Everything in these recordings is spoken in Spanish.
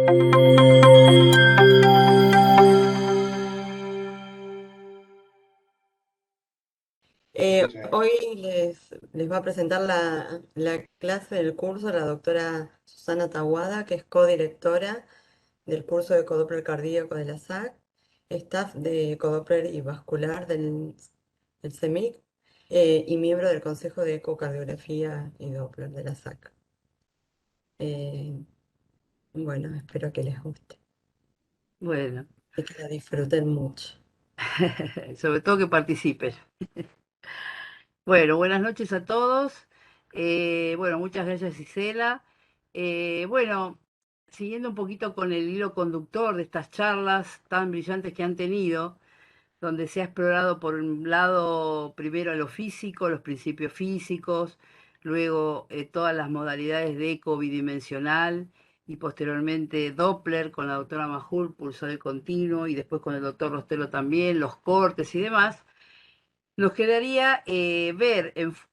Hoy les va a presentar la clase del curso la doctora Susana Tahuada, que es codirectora del curso de Codoppler cardíaco de la SAC, staff de Codoppler y vascular del CEMIC, y miembro del Consejo de Ecocardiografía y Doppler de la SAC. Eh, bueno, espero que les guste Bueno, y que la disfruten mucho. sobre todo que participes. Bueno, buenas noches a todos. Bueno, muchas gracias, Isela. Bueno, siguiendo un poquito con el hilo conductor de estas charlas tan brillantes que han tenido, donde se ha explorado por un lado primero lo físico, los principios físicos, luego todas las modalidades de eco bidimensional y posteriormente Doppler con la doctora Majul, pulsar continuo, y después con el doctor Rostelo también, los cortes y demás. Nos quedaría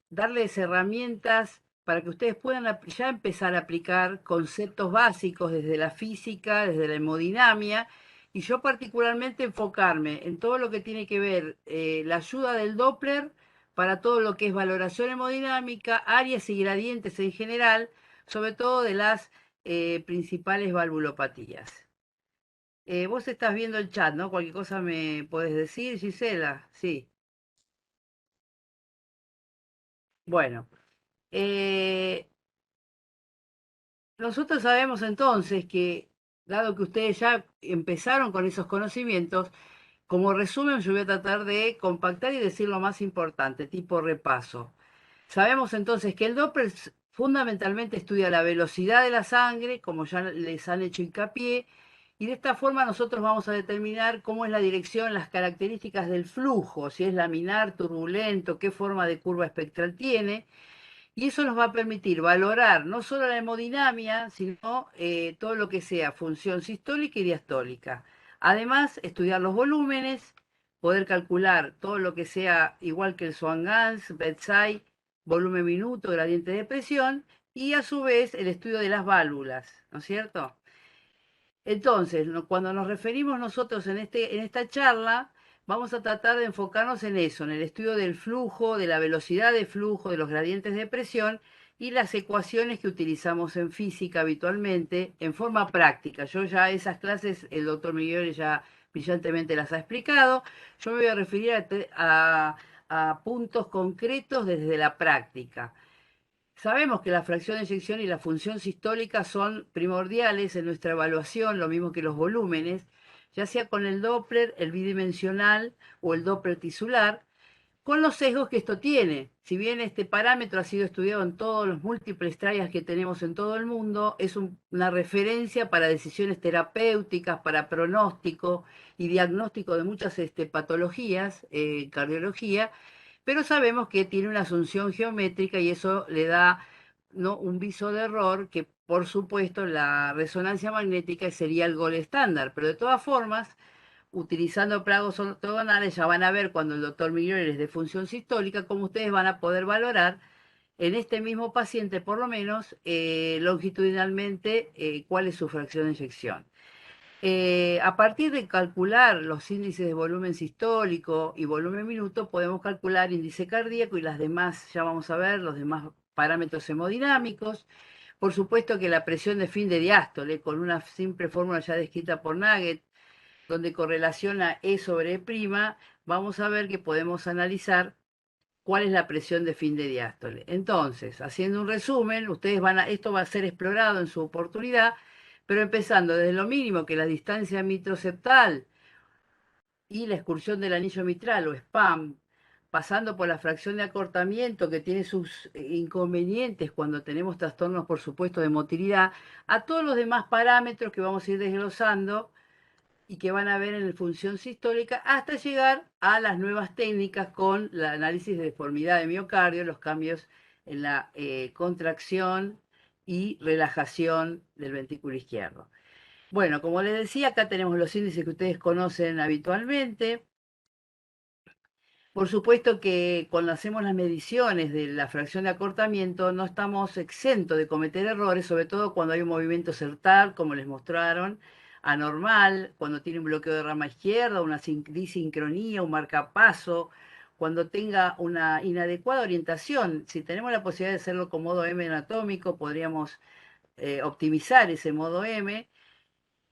darles herramientas para que ustedes puedan ya empezar a aplicar conceptos básicos desde la física, desde la hemodinamia, y yo particularmente enfocarme en todo lo que tiene que ver la ayuda del Doppler para todo lo que es valoración hemodinámica, áreas y gradientes en general, sobre todo de las principales valvulopatías. Vos estás viendo el chat, ¿no? Cualquier cosa me podés decir, Gisela. Sí. Bueno, eh, nosotros sabemos entonces que, dado que ustedes ya empezaron con esos conocimientos, como resumen yo voy a tratar de compactar y decir lo más importante, tipo repaso. Sabemos entonces que el Doppler fundamentalmente estudia la velocidad de la sangre, como ya les han hecho hincapié, y de esta forma nosotros vamos a determinar cómo es la dirección, las características del flujo, si es laminar, turbulento, qué forma de curva espectral tiene. Y eso nos va a permitir valorar no solo la hemodinamia, sino todo lo que sea función sistólica y diastólica. Además, estudiar los volúmenes, poder calcular todo lo que sea igual que el Swan-Ganz, bedside, volumen minuto, gradiente de presión, y a su vez el estudio de las válvulas, ¿no es cierto? Entonces, cuando nos referimos nosotros en esta charla, vamos a tratar de enfocarnos en eso, en el estudio del flujo, de la velocidad de flujo, de los gradientes de presión y las ecuaciones que utilizamos en física habitualmente en forma práctica. Yo ya esas clases, el doctor Miguel ya brillantemente las ha explicado. Yo me voy a referir a puntos concretos desde la práctica. Sabemos que la fracción de eyección y la función sistólica son primordiales en nuestra evaluación, lo mismo que los volúmenes, ya sea con el Doppler, el bidimensional o el Doppler tisular, con los sesgos que esto tiene. Si bien este parámetro ha sido estudiado en todos los múltiples trials que tenemos en todo el mundo, es una referencia para decisiones terapéuticas, para pronóstico y diagnóstico de muchas patologías, cardiología, pero sabemos que tiene una asunción geométrica y eso le da, ¿no?, un viso de error que, por supuesto, la resonancia magnética sería el gol estándar, pero de todas formas, utilizando plagos ortogonales, ya van a ver cuando el doctor Miguel les dé función sistólica, cómo ustedes van a poder valorar en este mismo paciente, por lo menos longitudinalmente, cuál es su fracción de eyección. A partir de calcular los índices de volumen sistólico y volumen minuto, podemos calcular índice cardíaco y las demás, ya vamos a ver, los demás parámetros hemodinámicos. Por supuesto que la presión de fin de diástole, con una simple fórmula ya descrita por Nugget, donde correlaciona E sobre E', vamos a ver que podemos analizar cuál es la presión de fin de diástole. Entonces, haciendo un resumen, esto va a ser explorado en su oportunidad, pero empezando desde lo mínimo, que la distancia mitroseptal y la excursión del anillo mitral o SPAM, pasando por la fracción de acortamiento que tiene sus inconvenientes cuando tenemos trastornos, por supuesto, de motilidad, a todos los demás parámetros que vamos a ir desglosando y que van a ver en la función sistólica hasta llegar a las nuevas técnicas con el análisis de deformidad de miocardio, los cambios en la contracción y relajación del ventrículo izquierdo. Bueno, como les decía, acá tenemos los índices que ustedes conocen habitualmente. Por supuesto que cuando hacemos las mediciones de la fracción de acortamiento no estamos exentos de cometer errores, sobre todo cuando hay un movimiento sertal, como les mostraron, anormal, cuando tiene un bloqueo de rama izquierda, una disincronía, un marcapaso, cuando tenga una inadecuada orientación. Si tenemos la posibilidad de hacerlo con modo M anatómico, podríamos optimizar ese modo M.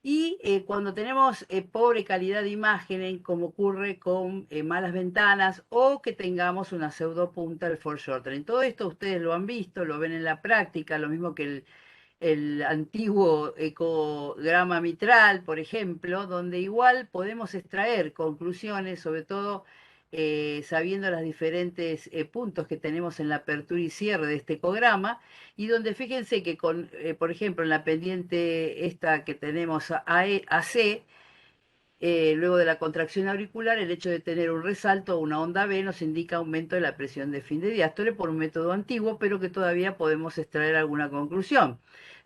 Y cuando tenemos pobre calidad de imagen, como ocurre con malas ventanas o que tengamos una pseudopunta del foreshortening. Todo esto ustedes lo han visto, lo ven en la práctica, lo mismo que el antiguo ecograma mitral, por ejemplo, donde igual podemos extraer conclusiones, sobre todo sabiendo los diferentes puntos que tenemos en la apertura y cierre de este ecograma, y donde fíjense que con, por ejemplo, en la pendiente esta que tenemos AC, luego de la contracción auricular, el hecho de tener un resalto o una onda B nos indica aumento de la presión de fin de diástole por un método antiguo, pero que todavía podemos extraer alguna conclusión.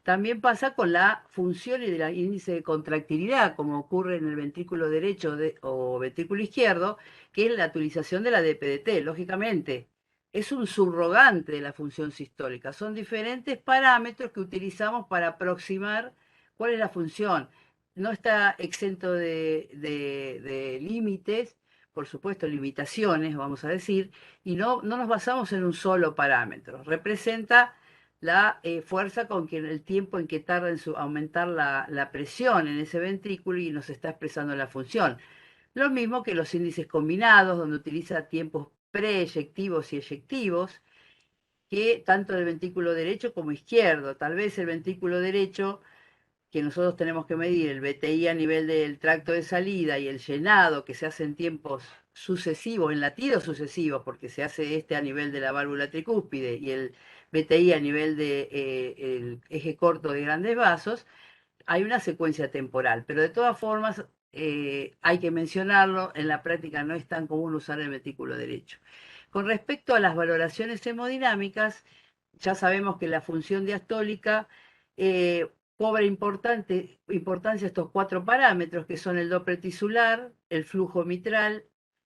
También pasa con la función y del índice de contractilidad, como ocurre en el ventrículo derecho o ventrículo izquierdo, que es la utilización de la DPDT. Lógicamente, es un subrogante de la función sistólica. Son diferentes parámetros que utilizamos para aproximar cuál es la función. No está exento de límites, por supuesto, limitaciones, vamos a decir, y no nos basamos en un solo parámetro. Representa la fuerza con que el tiempo en que tarda en aumentar la presión en ese ventrículo y nos está expresando la función. Lo mismo que los índices combinados, donde utiliza tiempos preeyectivos y eyectivos, que tanto del ventrículo derecho como izquierdo. Tal vez el ventrículo derecho que nosotros tenemos que medir el BTI a nivel del tracto de salida y el llenado que se hace en tiempos sucesivos, en latidos sucesivos, porque se hace este a nivel de la válvula tricúspide y el BTI a nivel del eje corto de grandes vasos, hay una secuencia temporal, pero de todas formas hay que mencionarlo, en la práctica no es tan común usar el ventrículo derecho. Con respecto a las valoraciones hemodinámicas, ya sabemos que la función diastólica cobra importancia estos cuatro parámetros, que son el Doppler tisular, el flujo mitral,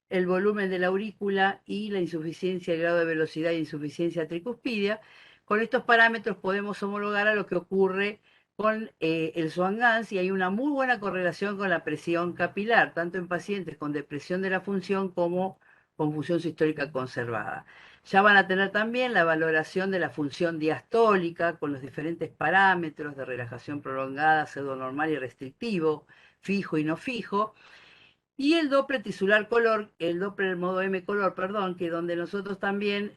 el volumen de la aurícula y la insuficiencia, el grado de velocidad e insuficiencia tricuspidia. Con estos parámetros podemos homologar a lo que ocurre con el Swan-Ganz y hay una muy buena correlación con la presión capilar, tanto en pacientes con depresión de la función como con función sistólica conservada. Ya van a tener también la valoración de la función diastólica con los diferentes parámetros de relajación prolongada, pseudonormal y restrictivo, fijo y no fijo, y el Doppler tisular color, el Doppler modo M color, perdón, que donde nosotros también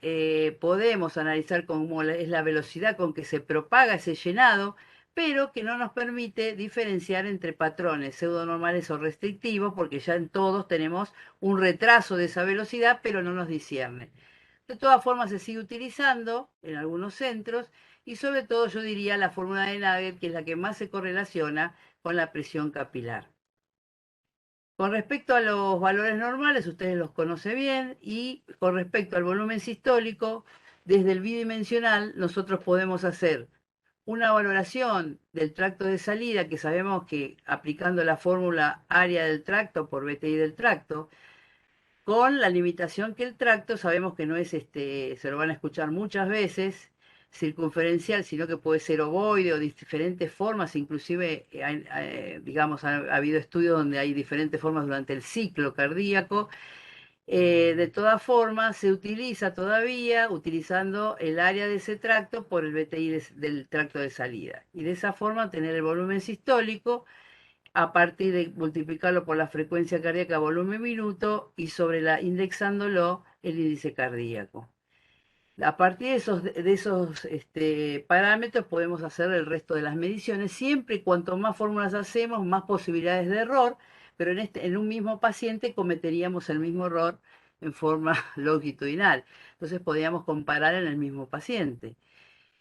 podemos analizar cómo es la velocidad con que se propaga ese llenado, pero que no nos permite diferenciar entre patrones pseudonormales o restrictivos, porque ya en todos tenemos un retraso de esa velocidad, pero no nos discierne. De todas formas se sigue utilizando en algunos centros y sobre todo yo diría la fórmula de Nagel, que es la que más se correlaciona con la presión capilar. Con respecto a los valores normales, ustedes los conocen bien, y con respecto al volumen sistólico, desde el bidimensional nosotros podemos hacer una valoración del tracto de salida, que sabemos que aplicando la fórmula área del tracto por BTI del tracto, con la limitación que el tracto sabemos que no es, se lo van a escuchar muchas veces, circunferencial, sino que puede ser ovoide o de diferentes formas, inclusive, digamos, ha habido estudios donde hay diferentes formas durante el ciclo cardíaco. De todas formas, se utiliza todavía utilizando el área de ese tracto por el BTI del tracto de salida. Y de esa forma tener el volumen sistólico a partir de multiplicarlo por la frecuencia cardíaca volumen minuto y sobre indexándolo el índice cardíaco. A partir de esos parámetros podemos hacer el resto de las mediciones, siempre y cuanto más fórmulas hacemos, más posibilidades de error, pero en un mismo paciente cometeríamos el mismo error en forma longitudinal. Entonces podríamos comparar en el mismo paciente.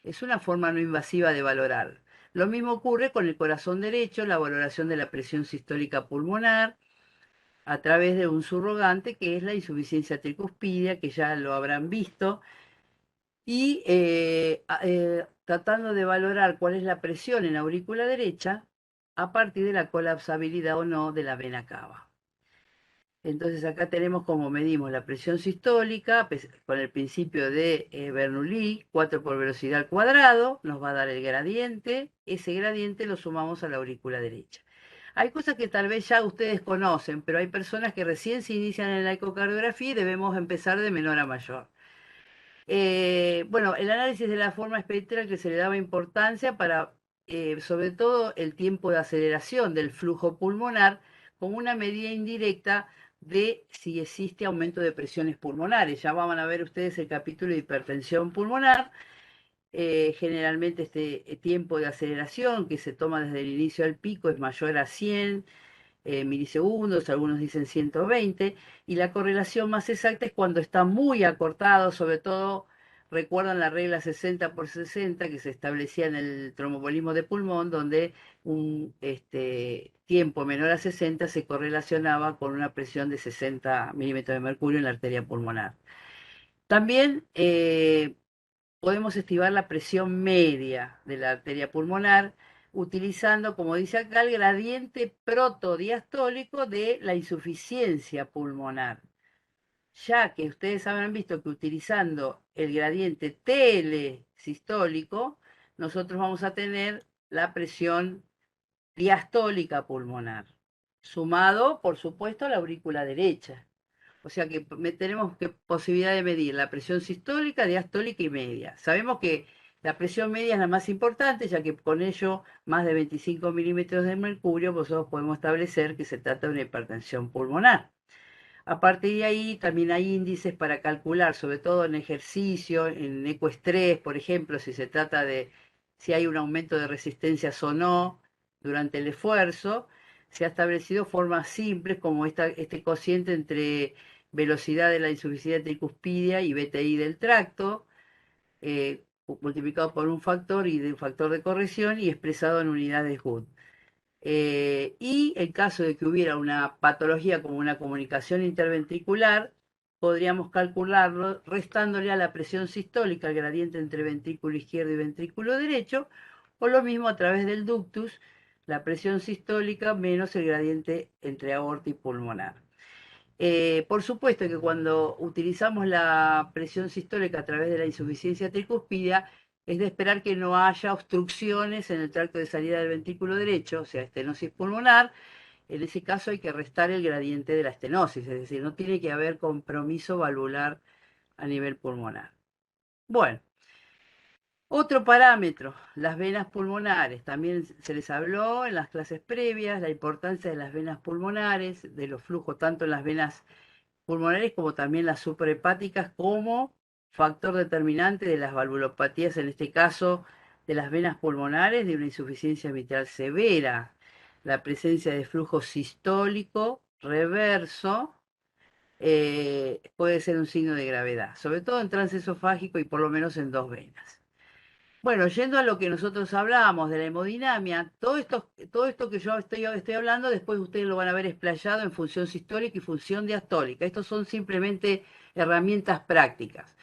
Es una forma no invasiva de valorar. Lo mismo ocurre con el corazón derecho, la valoración de la presión sistólica pulmonar a través de un subrogante que es la insuficiencia tricuspidia, que ya lo habrán visto, y tratando de valorar cuál es la presión en la aurícula derecha a partir de la colapsabilidad o no de la vena cava. Entonces acá tenemos cómo medimos la presión sistólica con el principio de Bernoulli, 4 por velocidad al cuadrado, nos va a dar el gradiente, ese gradiente lo sumamos a la aurícula derecha. Hay cosas que tal vez ya ustedes conocen, pero hay personas que recién se inician en la ecocardiografía y debemos empezar de menor a mayor. Bueno, el análisis de la forma espectral que se le daba importancia para, sobre todo, el tiempo de aceleración del flujo pulmonar como una medida indirecta de si existe aumento de presiones pulmonares. Ya van a ver ustedes el capítulo de hipertensión pulmonar. Generalmente este tiempo de aceleración que se toma desde el inicio al pico es mayor a 100 milisegundos, algunos dicen 120, y la correlación más exacta es cuando está muy acortado, sobre todo recuerdan la regla 60 por 60 que se establecía en el tromboembolismo de pulmón, donde un tiempo menor a 60 se correlacionaba con una presión de 60 milímetros de mercurio en la arteria pulmonar. También podemos estimar la presión media de la arteria pulmonar utilizando, como dice acá, el gradiente protodiastólico de la insuficiencia pulmonar, ya que ustedes habrán visto que utilizando el gradiente telesistólico, nosotros vamos a tener la presión diastólica pulmonar, sumado, por supuesto, a la aurícula derecha. O sea que tenemos posibilidad de medir la presión sistólica, diastólica y media. Sabemos que la presión media es la más importante, ya que con ello más de 25 milímetros de mercurio, nosotros podemos establecer que se trata de una hipertensión pulmonar. A partir de ahí también hay índices para calcular, sobre todo en ejercicio, en ecoestrés, por ejemplo, si se trata de si hay un aumento de resistencias o no durante el esfuerzo. Se ha establecido formas simples como este cociente entre velocidad de la insuficiencia tricuspidia y BTI del tracto, multiplicado por un factor y de un factor de corrección y expresado en unidades Wood. Y en caso de que hubiera una patología como una comunicación interventricular, podríamos calcularlo restándole a la presión sistólica el gradiente entre ventrículo izquierdo y ventrículo derecho, o lo mismo a través del ductus, la presión sistólica menos el gradiente entre aorta y pulmonar. Por supuesto que cuando utilizamos la presión sistólica a través de la insuficiencia tricuspidia, es de esperar que no haya obstrucciones en el tracto de salida del ventrículo derecho, o sea, estenosis pulmonar. En ese caso hay que restar el gradiente de la estenosis, es decir, no tiene que haber compromiso valvular a nivel pulmonar. Bueno, otro parámetro, las venas pulmonares. También se les habló en las clases previas la importancia de las venas pulmonares, de los flujos tanto en las venas pulmonares como también las suprahepáticas como factor determinante de las valvulopatías, en este caso de las venas pulmonares, de una insuficiencia mitral severa, la presencia de flujo sistólico reverso puede ser un signo de gravedad, sobre todo en trance esofágico y por lo menos en dos venas. Bueno, yendo a lo que nosotros hablábamos de la hemodinamia, todo esto que yo estoy hablando, después ustedes lo van a ver explayado en función sistólica y función diastólica. Estos son simplemente herramientas prácticas.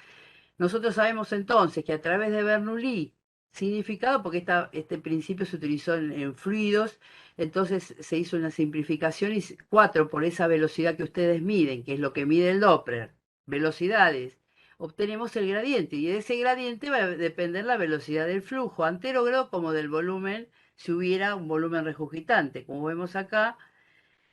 Nosotros sabemos entonces que a través de Bernoulli, significado porque este principio se utilizó en fluidos, entonces se hizo una simplificación y 4 por esa velocidad que ustedes miden, que es lo que mide el Doppler, velocidades, obtenemos el gradiente y de ese gradiente va a depender la velocidad del flujo anterógrado como del volumen, si hubiera un volumen regurgitante. Como vemos acá,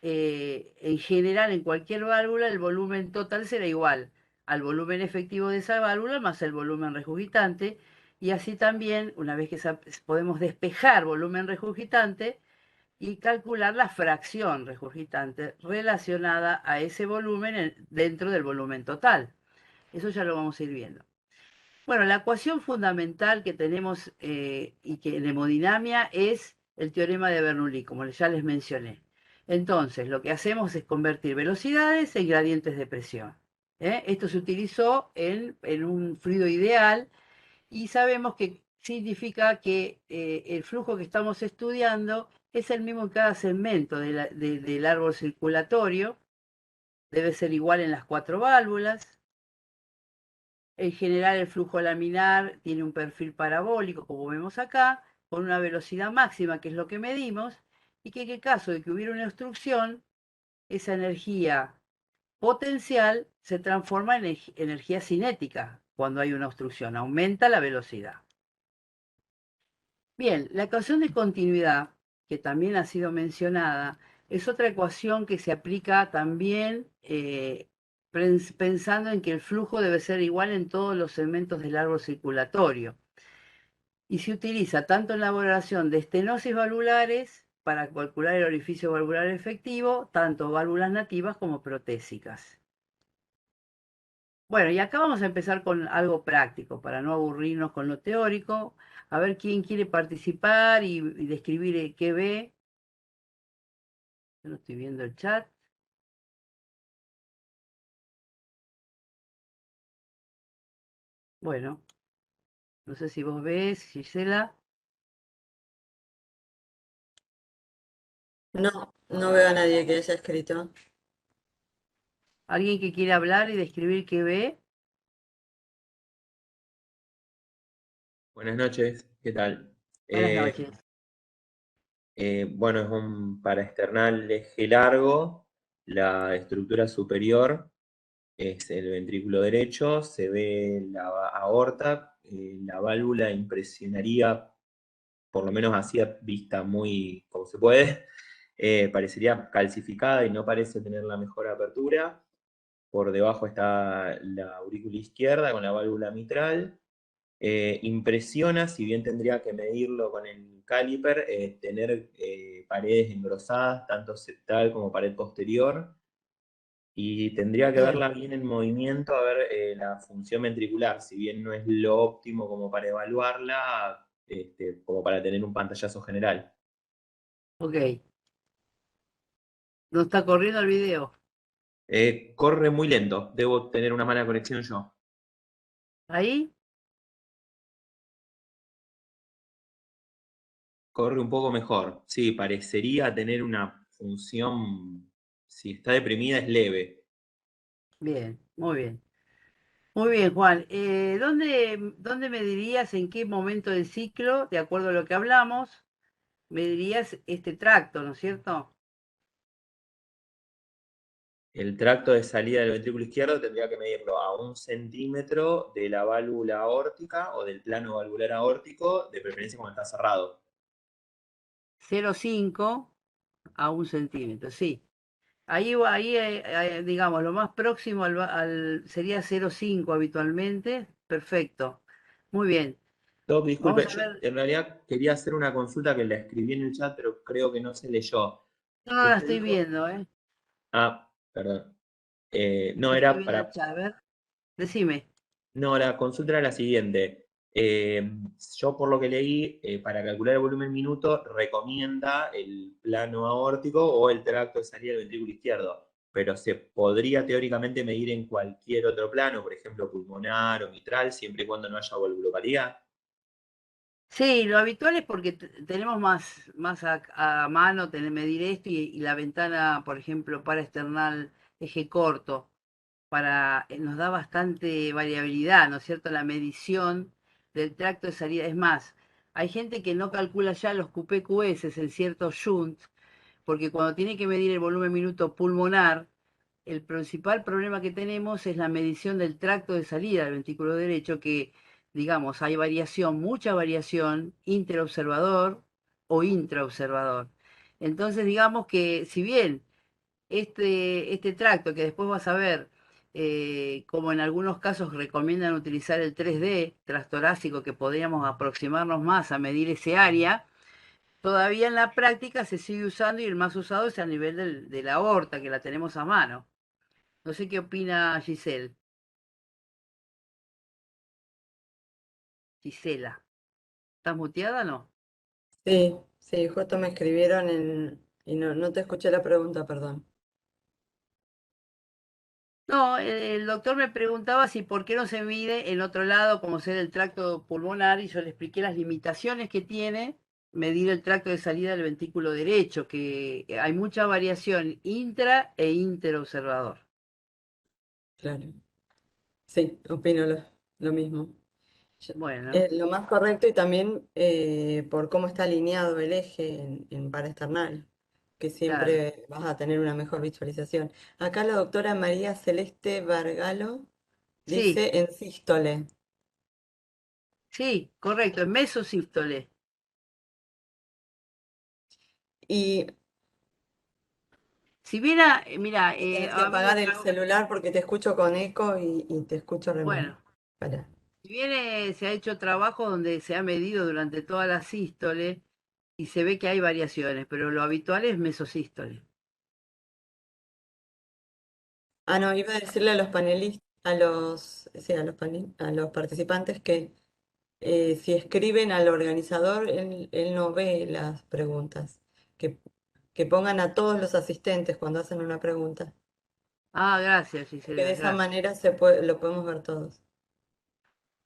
en general en cualquier válvula el volumen total será igual al volumen efectivo de esa válvula más el volumen regurgitante, y así también, una vez que podemos despejar volumen regurgitante y calcular la fracción regurgitante relacionada a ese volumen dentro del volumen total. Eso ya lo vamos a ir viendo. Bueno, la ecuación fundamental que tenemos y que en hemodinamia es el teorema de Bernoulli, como ya les mencioné. Entonces, lo que hacemos es convertir velocidades en gradientes de presión. Esto se utilizó en un fluido ideal y sabemos que significa que el flujo que estamos estudiando es el mismo en cada segmento del árbol circulatorio, debe ser igual en las cuatro válvulas. En general el flujo laminar tiene un perfil parabólico, como vemos acá, con una velocidad máxima, que es lo que medimos, y que en el caso de que hubiera una obstrucción, esa energía potencial se transforma en energía cinética cuando hay una obstrucción, aumenta la velocidad. Bien, la ecuación de continuidad, que también ha sido mencionada, es otra ecuación que se aplica también pensando en que el flujo debe ser igual en todos los segmentos del árbol circulatorio. Y se utiliza tanto en la elaboración de estenosis valvulares para calcular el orificio valvular efectivo, tanto válvulas nativas como protésicas. Bueno, y acá vamos a empezar con algo práctico, para no aburrirnos con lo teórico. A ver quién quiere participar y describir qué ve. Yo no estoy viendo el chat. Bueno, no sé si vos ves, Gisela. No, no veo a nadie que haya escrito. ¿Alguien que quiere hablar y describir qué ve? Buenas noches, ¿qué tal? Buenas Eh, noches. bueno, es un paraesternal eje largo, la estructura superior es el ventrículo derecho, se ve la aorta, la válvula impresionaría, por lo menos así a vista muy como se puede, parecería calcificada y no parece tener la mejor apertura. Por debajo está la aurícula izquierda con la válvula mitral. Impresiona, si bien tendría que medirlo con el caliper, tener paredes engrosadas, tanto septal como pared posterior, y tendría que Bien, verla bien en movimiento, a ver la función ventricular, si bien no es lo óptimo como para evaluarla, como para tener un pantallazo general. ok. No está corriendo el video. Corre muy lento, debo tener una mala conexión yo. ¿Ahí? Corre un poco mejor, sí, parecería tener una función, si está deprimida es leve. Bien, muy bien. Muy bien, Juan. ¿Dónde me dirías en qué momento del ciclo, de acuerdo a lo que hablamos, me dirías este tracto, ¿no es cierto? El tracto de salida del ventrículo izquierdo tendría que medirlo a 1 centímetro de la válvula aórtica o del plano valvular aórtico, de preferencia cuando está cerrado. 0,5 a 1 centímetro, sí. Ahí, digamos, lo más próximo sería 0,5 habitualmente. Perfecto. Muy bien. Doc, Vamos disculpe, a yo ver. en realidad quería hacer una consulta que la escribí en el chat, pero creo que no se leyó. No, no la Usted estoy dijo, viendo, ¿eh? perdón. No, No estoy era viendo el para chat. A ver, decime. No, la consulta era la siguiente. Eh, yo por lo que leí, para calcular el volumen minuto, recomienda el plano aórtico o el tracto de salida del ventrículo izquierdo, pero se podría teóricamente medir en cualquier otro plano, por ejemplo, pulmonar o mitral, siempre y cuando no haya valvulopatía. Sí, lo habitual es porque tenemos más a mano medir esto y la ventana, por ejemplo, para external eje corto, nos da bastante variabilidad, ¿no es cierto? La medición del tracto de salida. Es más, hay gente que no calcula ya los QPQS en ciertos shunts, porque cuando tiene que medir el volumen minuto pulmonar, el principal problema que tenemos es la medición del tracto de salida del ventrículo derecho, que, digamos, hay variación, mucha variación interobservador o intraobservador. Entonces, digamos que si bien este tracto, que después vas a ver, como en algunos casos recomiendan utilizar el 3D transtorácico, que podríamos aproximarnos más a medir ese área, todavía en la práctica se sigue usando y el más usado es a nivel de la aorta, que la tenemos a mano. No sé qué opina Giselle. Gisela. ¿Estás muteada o no? Sí, sí, justo me escribieron y no te escuché la pregunta, perdón. No, el doctor me preguntaba si por qué no se mide en otro lado, como ser el tracto pulmonar, y yo le expliqué las limitaciones que tiene medir el tracto de salida del ventrículo derecho, que hay mucha variación intra e interobservador. Claro. Sí, opino lo mismo. Yo- Bueno, lo más correcto y también por cómo está alineado el eje en paraesternal. que Claro. siempre vas a tener una mejor visualización. Acá la doctora María Celeste Vargalo Sí, dice en sístole. sí, correcto, en mesosístole. Y Si bien, mira, tenés que ha habido apagar el celular porque te escucho con eco y te escucho re mal. bueno, Pará. si bien se ha hecho trabajo donde se ha medido durante toda la sístole y se ve que hay variaciones, pero lo habitual es mesosístole. Ah, no, iba a decirle a los panelistas, sí, a los participantes que si escriben al organizador, él no ve las preguntas. Que, que pongan a todos los asistentes cuando hacen una pregunta. Ah, gracias, Porque de Gisela, esa gracias. manera lo podemos ver todos.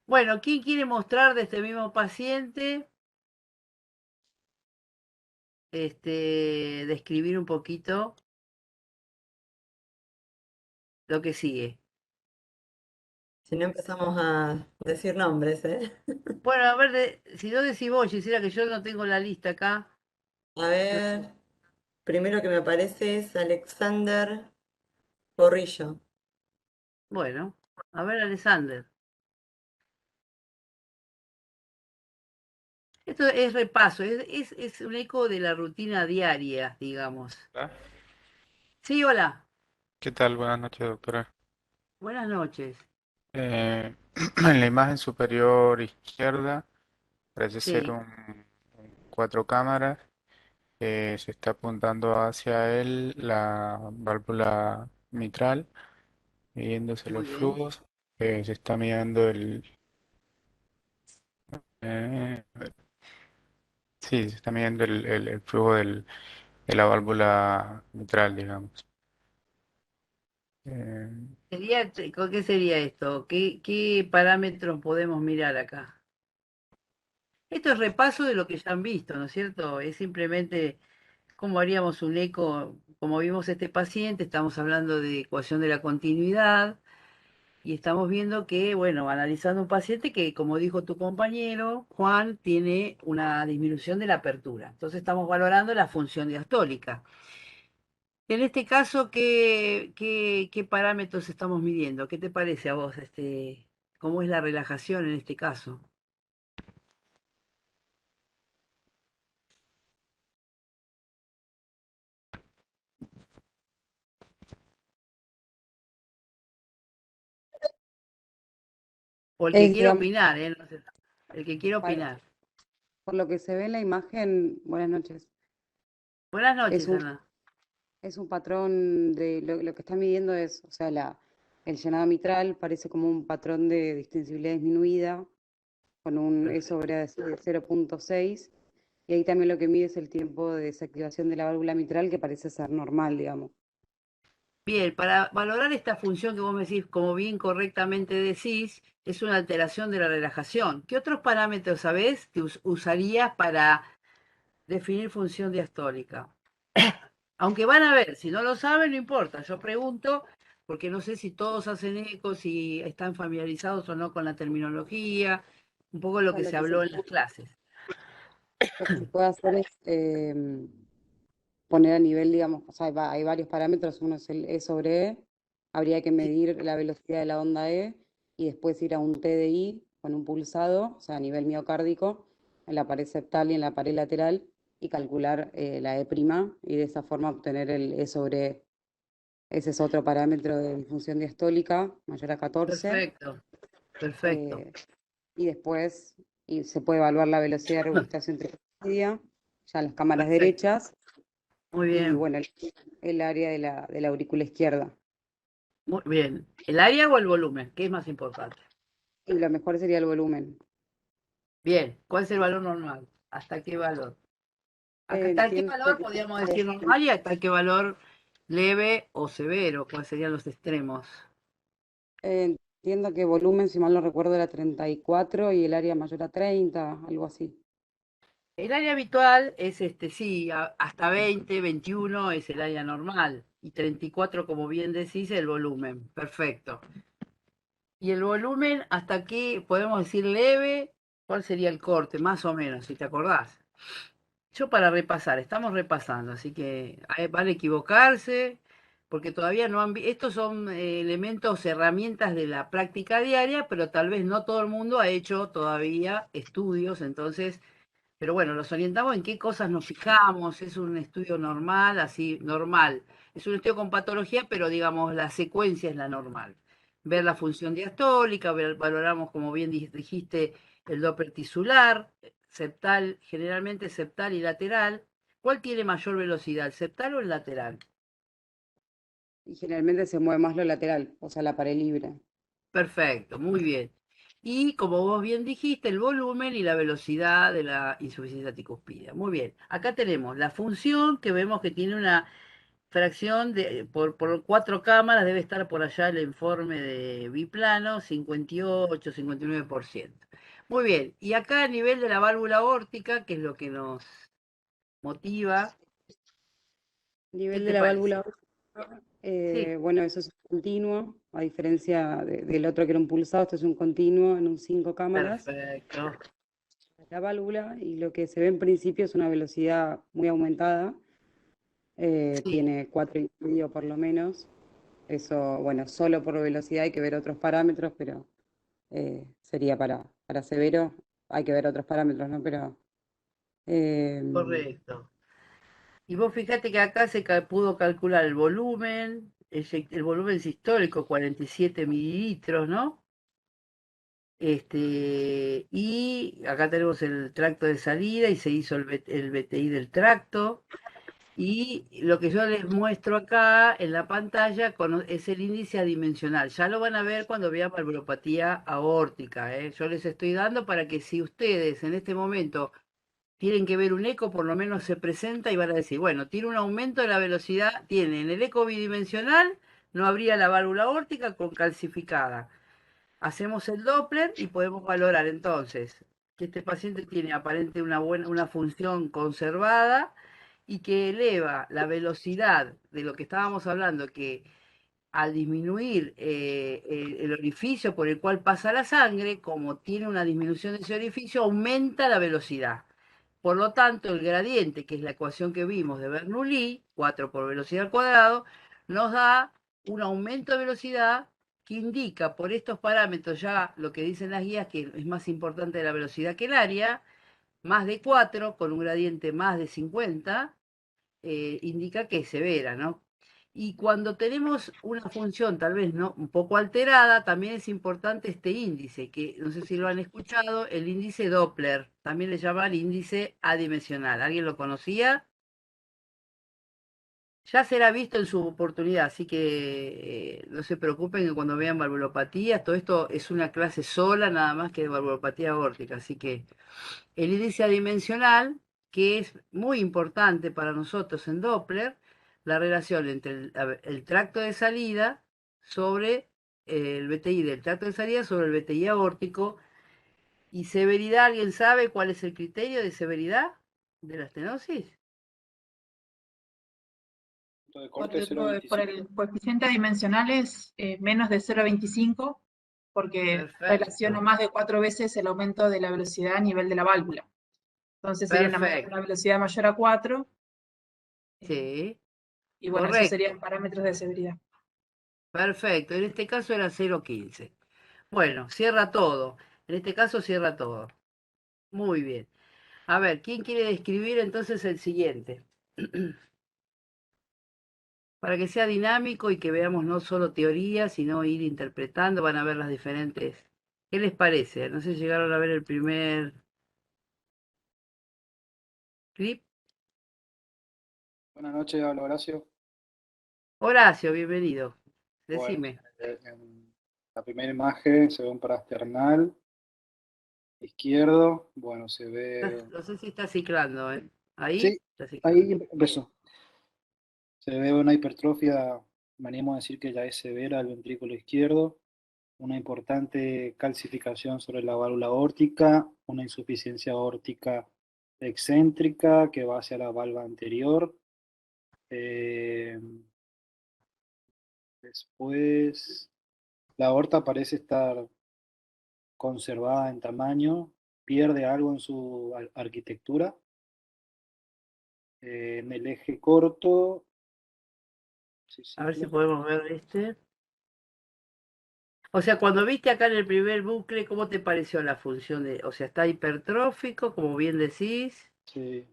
Bueno, ¿quién quiere mostrar de este mismo paciente? Describir un poquito lo que sigue. Si no empezamos a decir nombres, ¿eh? Bueno, a ver, si no decís vos, Gisela, que yo no tengo la lista acá. A No- ver, primero que me aparece es Alexander Porrillo. bueno, a ver, Alexander. Esto es repaso, es un eco de la rutina diaria, digamos. Hola. Sí, hola, ¿Qué tal? Buenas noches, doctora. buenas noches. En la imagen superior izquierda parece ser Sí, un cuatro cámaras. Se está apuntando hacia él la válvula mitral, midiéndose muy los bien. flujos. Se está midiendo eh, sí, se está midiendo el flujo de la válvula mitral, digamos. Eh, ¿Qué sería esto? ¿Qué parámetros podemos mirar acá? Esto es repaso de lo que ya han visto, ¿no es cierto? Es simplemente cómo haríamos un eco, como vimos este paciente, estamos hablando de ecuación de la continuidad y estamos viendo que, bueno, analizando un paciente que, como dijo tu compañero, Juan, tiene una disminución de la apertura. Entonces estamos valorando la función diastólica. En este caso, ¿qué parámetros estamos midiendo? ¿Qué te parece a vos, cómo es la relajación en este caso? O el que quiere Digamos, opinar, ¿eh? No sé, el que quiere para- opinar. por lo que se ve en la imagen, buenas noches, Buenas es noches, un, Ana. es un patrón de lo que está midiendo es, o sea, el llenado mitral parece como un patrón de distensibilidad disminuida con un E Perfecto. sobre A de 0,6 y ahí también lo que mide es el tiempo de desactivación de la válvula mitral que parece ser normal, digamos. Bien, para valorar esta función que vos me decís, como bien correctamente decís, es una alteración de la relajación. ¿Qué otros parámetros, sabés, que usarías para definir función diastólica? Aunque van a ver, si no lo saben, no importa. Yo pregunto, porque no sé si todos hacen eco, si están familiarizados o no con la terminología, un poco O lo sea, que se habló en las clases. lo que se puede hacer es poner a nivel, digamos, o sea, hay varios parámetros, uno es el E sobre E, habría que Sí, medir la velocidad de la onda E y después ir a un TDI con un pulsado, o sea, a nivel miocárdico, en la pared septal y en la pared lateral, y calcular la E' y de esa forma obtener el E sobre E. Ese es otro parámetro de disfunción diastólica, mayor a 14, perfecto, perfecto. eh, y después se puede evaluar la velocidad de regurgitación tricuspidia, ya las cámaras Perfecto, derechas, muy y bien, bueno, el área de la aurícula izquierda. muy bien. ¿El área o el volumen? ¿Qué es más importante? Y lo mejor sería el volumen. Bien, ¿cuál es el valor normal? ¿Hasta qué valor? ¿Hasta qué Entiendo valor que, podríamos decir normal y hasta qué valor leve o severo? ¿Cuáles serían los extremos? entiendo que volumen, si mal no recuerdo, era 34 y el área mayor a 30, algo así. El área habitual es sí, hasta 20, 21 es el área normal y 34, como bien decís, el volumen. Perfecto. ¿Y el volumen hasta qué podemos decir leve? ¿Cuál sería el corte, más o menos, si te acordás? Yo para repasar, estamos repasando, así que vale equivocarse, porque todavía no han estos son elementos, herramientas de la práctica diaria, pero tal vez no todo el mundo ha hecho todavía estudios, entonces, pero bueno, los orientamos en qué cosas nos fijamos, es un estudio normal, así, normal. Es un estudio con patología, pero digamos, la secuencia es la normal. Ver la función diastólica, valoramos, como bien dijiste, el Doppler tisular, septal, generalmente septal y lateral. ¿Cuál tiene mayor velocidad, el septal o el lateral? Y generalmente se mueve más lo lateral, o sea, la pared libre. Perfecto, muy bien. Y como vos bien dijiste, el volumen y la velocidad de la insuficiencia tricuspidea. Muy bien. Acá tenemos la función que vemos que tiene una fracción de, por 4 cámaras, debe estar por allá el informe de biplano, 58, 59%. Muy bien. Y acá a nivel de la válvula aórtica, que es lo que nos motiva, ¿qué Nivel de te la parece? válvula, Sí, bueno, eso es un continuo, a diferencia del otro que era un pulsado, esto es un continuo en un 5 cámaras. perfecto. La válvula, y lo que se ve en principio es una velocidad muy aumentada, Sí, tiene 4,5 por lo menos. Eso, bueno, solo por velocidad hay que ver otros parámetros, pero sería para severo, hay que ver otros parámetros, ¿no? Pero eh, correcto. Y vos fíjate que acá pudo calcular el volumen, el volumen sistólico, 47 mililitros, ¿no? Y acá tenemos el tracto de salida y se hizo el BTI del tracto. Y lo que yo les muestro acá en la pantalla es el índice adimensional. Ya lo van a ver cuando vean valvulopatía aórtica, ¿eh? Yo les estoy dando para que si ustedes en este momento tienen que ver un eco, por lo menos se presenta y van a decir, bueno, tiene un aumento de la velocidad, tiene en el eco bidimensional, no habría la válvula aórtica con calcificada. Hacemos el Doppler y podemos valorar entonces que este paciente tiene aparente una función conservada y que eleva la velocidad de lo que estábamos hablando, que al disminuir el orificio por el cual pasa la sangre, como tiene una disminución de ese orificio, aumenta la velocidad. Por lo tanto, el gradiente, que es la ecuación que vimos de Bernoulli, 4 por velocidad al cuadrado, nos da un aumento de velocidad que indica por estos parámetros ya lo que dicen las guías, que es más importante la velocidad que el área, más de 4 con un gradiente más de 50, indica que es severa, ¿no? Y cuando tenemos una función tal vez no un poco alterada, también es importante este índice, que no sé si lo han escuchado, el índice Doppler, también le llaman índice adimensional. ¿Alguien lo conocía? Ya será visto en su oportunidad, así que no se preocupen que cuando vean valvulopatías, todo esto es una clase sola nada más que de valvulopatía aórtica, así que el índice adimensional, que es muy importante para nosotros en Doppler, la relación entre el tracto de salida sobre el BTI del tracto de salida sobre el BTI aórtico y severidad. ¿Alguien sabe cuál es el criterio de severidad de la estenosis? Punto de Por corte por 0,25. el coeficiente adimensional es menos de 0,25 porque relaciona Perfecto, más de 4 veces el aumento de la velocidad a nivel de la válvula. Entonces sería perfecto, una velocidad mayor a 4 sí, y bueno, esos serían correcto, parámetros de severidad. perfecto. En este caso era 0,15. Bueno, cierra todo. En este caso cierra todo. Muy bien. A ver, ¿quién quiere describir entonces el siguiente? Para que sea dinámico y que veamos no solo teoría, sino ir interpretando, van a ver las diferentes. ¿Qué les parece? No sé si llegaron a ver el primer clip. Buenas noches, hablo Horacio. Horacio, bienvenido. Bueno, Decime. en la primera imagen se ve un parasternal izquierdo. Bueno, se ve. No sé si está ciclando, ¿eh? Ahí Sí, está ciclando. ahí empezó. Se ve una hipertrofia, me animo a decir que ya es severa del ventrículo izquierdo, una importante calcificación sobre la válvula aórtica, una insuficiencia aórtica excéntrica que va hacia la válvula anterior. Eh, Después, la aorta parece estar conservada en tamaño, pierde algo en su arquitectura. En el eje corto, sí, A ver si cicla. podemos ver este. O sea, cuando viste acá en el primer bucle, ¿cómo te pareció la función de, o sea, está hipertrófico, como bien decís? Sí,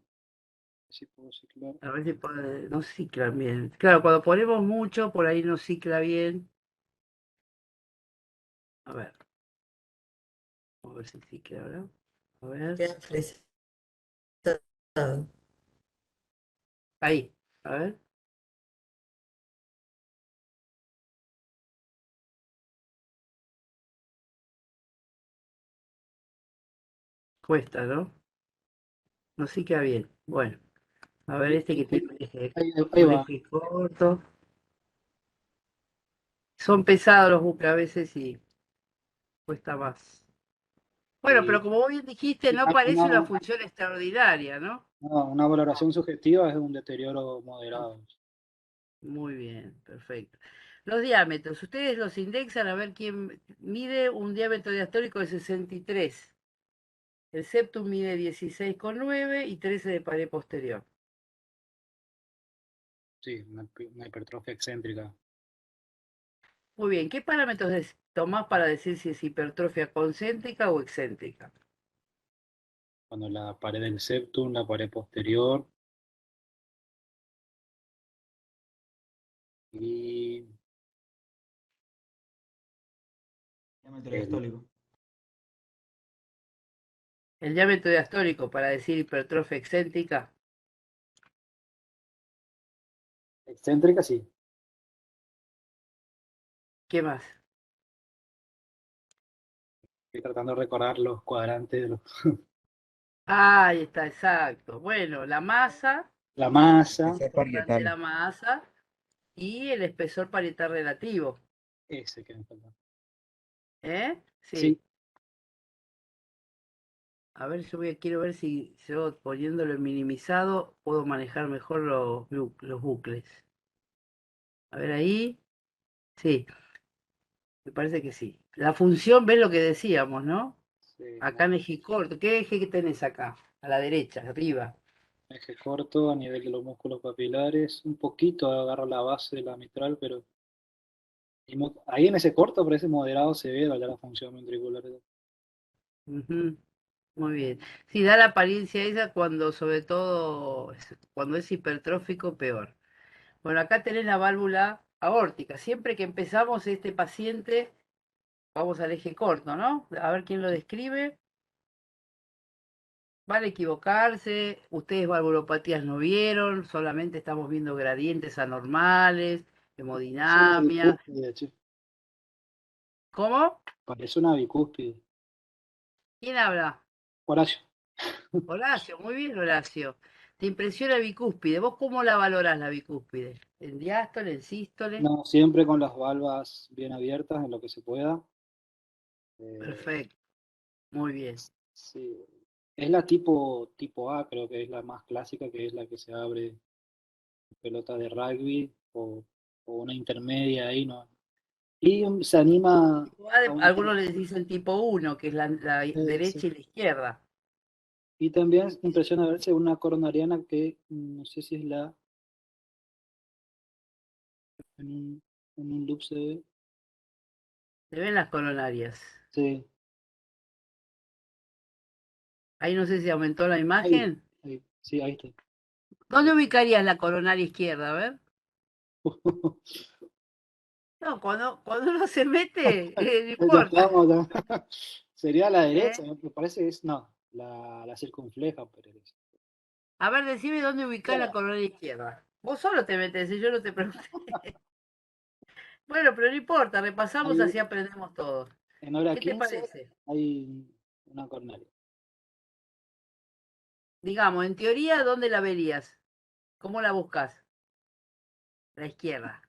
sí puedo ciclar. A ver si no cicla bien. Claro, cuando ponemos mucho, por ahí no cicla bien. A ver. Vamos a ver si cicla ahora. A ver. Queda fresado. Ahí. A ver. Cuesta, ¿no? No cicla bien. Bueno. A ver este que tiene Ahí un va. eje corto. Son pesados los bucles a veces y cuesta más. Bueno, pero Y como vos bien dijiste, no parece una función extraordinaria, ¿no? una valoración subjetiva es un deterioro moderado. Muy bien, perfecto. Los diámetros, ustedes los indexan a ver quién mide un diámetro diastólico de 63. El septum mide 16,9 y 13 de pared posterior. Sí, una hipertrofia excéntrica. Muy bien, ¿qué parámetros tomás para decir si es hipertrofia concéntrica o excéntrica? Cuando la pared del septum, la pared posterior y Diámetro el, diastólico. El diámetro diastólico para decir hipertrofia excéntrica. excéntrica, sí. ¿Qué más? Estoy tratando de recordar los cuadrantes de Ah, ahí está, exacto. Bueno, la masa, la masa, Espesor importante parietal. la masa, y el espesor parietal relativo. ese que me falta. ¿Eh? Sí, Sí. A ver, quiero ver si yo poniéndolo en minimizado puedo manejar mejor los bucles. A ver ahí. Sí, me parece que sí. La función, ves lo que decíamos, ¿no? sí, Acá en eje corto. ¿Qué eje que tenés acá? A la derecha, arriba. eje corto a nivel de los músculos papilares, un poquito agarro la base de la mitral, pero ahí en ese corto parece moderado severo ya la función ventricular. Ujú, muy bien. Sí, da la apariencia esa cuando, sobre todo, cuando es hipertrófico, peor. Bueno, acá tenés la válvula aórtica. Siempre que empezamos este paciente, vamos al eje corto, ¿no? A ver quién lo describe. Vale equivocarse, ustedes valvulopatías no vieron, solamente estamos viendo gradientes anormales, Parece una hemodinamia. bicúspide, che. ¿Cómo? Parece una bicúspide. ¿Quién habla? Horacio. Horacio, muy bien, Horacio. ¿Te impresiona la bicúspide? ¿Vos cómo la valorás la bicúspide? ¿En diástole, en sístole? No, siempre con las valvas bien abiertas en lo que se pueda. Eh, Perfecto, muy bien. sí. Es la tipo A, creo que es la más clásica, que es la que se abre en pelota de rugby o una intermedia ahí, ¿no? Y se anima a una... Algunos les dicen tipo 1, que es la sí. derecha y la izquierda. Y también impresiona verse una coronariana que no sé si es en un loop se ve. Se ven las coronarias. Sí, Ahí no sé si aumentó la ahí, imagen. sí, ahí está. ¿Dónde ubicarías la coronaria izquierda? A ver. No, cuando uno se mete, no Ya importa. estamos, ya. Sería la derecha, ¿Eh? me parece que es, no, la circunfleja, pero es. A ver, decime dónde ubicás la Izquierda. coronaria izquierda. Vos solo te metes y yo no te pregunté. Bueno, pero no importa, repasamos Ahí, así aprendemos todos. en hora ¿Qué te 15 parece? hay una coronaria. Digamos, en teoría, ¿dónde la verías? ¿Cómo la buscas? La izquierda.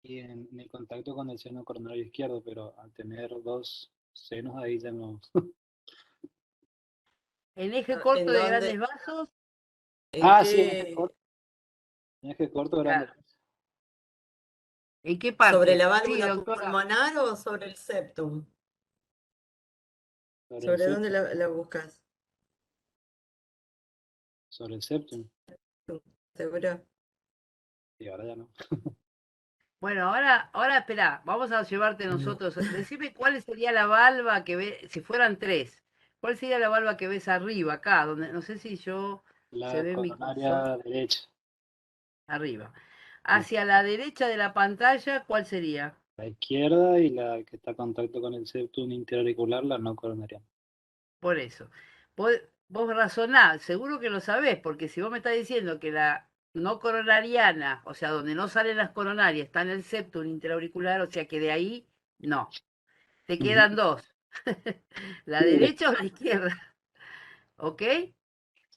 Y en el contacto con el seno coronario izquierdo, pero al tener dos senos ahí ya no. En eje ¿En corto de grandes dónde? vasos, ¿En Ah, sí, qué? en eje corto grande. claro. ¿En qué ¿Sobre parte? la Sí, válvula doctora. pulmonar o sobre el septum? Sobre el ¿Sobre dónde septum. la buscas? Sobre el septum. ¿seguro? Y ahora ya no. Bueno, ahora espera, vamos a llevarte nosotros. Decime cuál sería la valva que ves, si fueran tres, ¿cuál sería la valva que ves arriba, acá, donde no sé si se La ve mi cursor, coronaria derecha, arriba. sí. Hacia la derecha de la pantalla, ¿cuál sería? La izquierda y la que está en contacto con el septum interauricular, la no coronaria. Por eso. Vos razonás, seguro que lo sabés, porque si vos me estás diciendo que la no coronariana, o sea, donde no salen las coronarias, está en el septum interauricular, o sea que de ahí, no. Te Ujú. quedan dos. La Sí, derecha o la izquierda, ¿ok?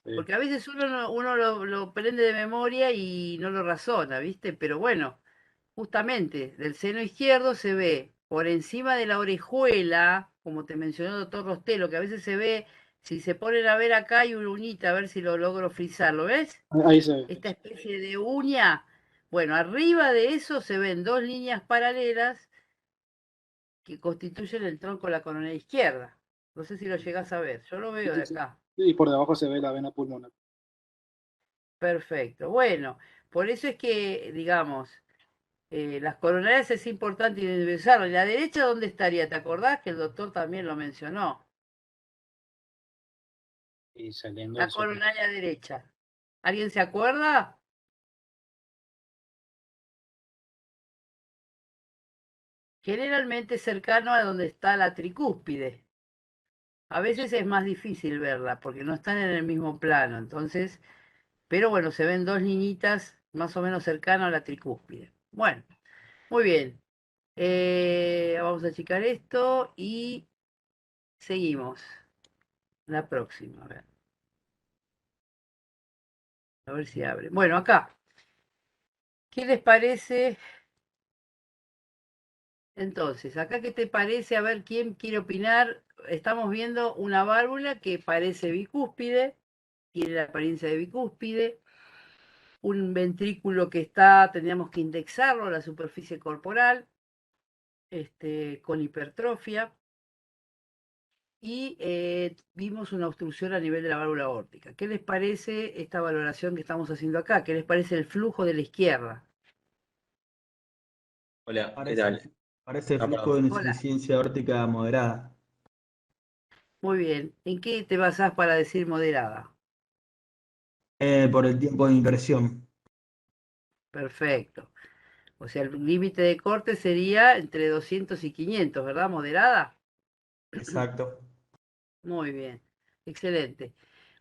sí. Porque a veces uno lo prende de memoria y no lo razona, ¿viste? Pero bueno, justamente del seno izquierdo se ve por encima de la orejuela, como te mencionó el doctor Rostelo, que a veces se ve, si se ponen a ver acá hay una uñita, a ver si lo logro frizar, ¿lo ves? Ahí se ve. Esta especie de uña. Bueno, arriba de eso se ven dos líneas paralelas que constituyen el tronco de la coronaria izquierda. No sé si lo llegás a ver, yo lo Sí, veo de sí, sí. acá. Y por debajo se ve la vena pulmonar. Perfecto. Bueno, por eso es que, digamos, las coronarias es importante identificarlo. ¿Y la derecha dónde estaría? ¿Te acordás que el doctor también lo mencionó? Y saliendo La del septum. coronaria derecha. ¿Alguien se acuerda? Generalmente cercano a donde está la tricúspide. A veces es más difícil verla porque no están en el mismo plano. Entonces, pero bueno, se ven dos niñitas más o menos cercanas a la tricúspide. Bueno, muy bien. Vamos a achicar esto y seguimos. La próxima, a ver si abre. Bueno, acá, ¿qué les parece? Entonces, acá, ¿qué te parece? A ver quién quiere opinar. Estamos viendo una válvula que parece bicúspide, tiene la apariencia de bicúspide, un ventrículo que está, tendríamos que indexarlo a la superficie corporal, con hipertrofia, y vimos una obstrucción a nivel de la válvula aórtica. ¿Qué les parece esta valoración que estamos haciendo acá? ¿Qué les parece el flujo de la izquierda? Hola, ¿qué Parece, tal? parece Ah, flujo de perdón. una Hola, insuficiencia aórtica moderada. muy bien. ¿En qué te basás para decir moderada? Por el tiempo de impresión. Perfecto. O sea, el límite de corte sería entre 200 y 500, ¿verdad? ¿Moderada? Exacto. Muy bien. Excelente.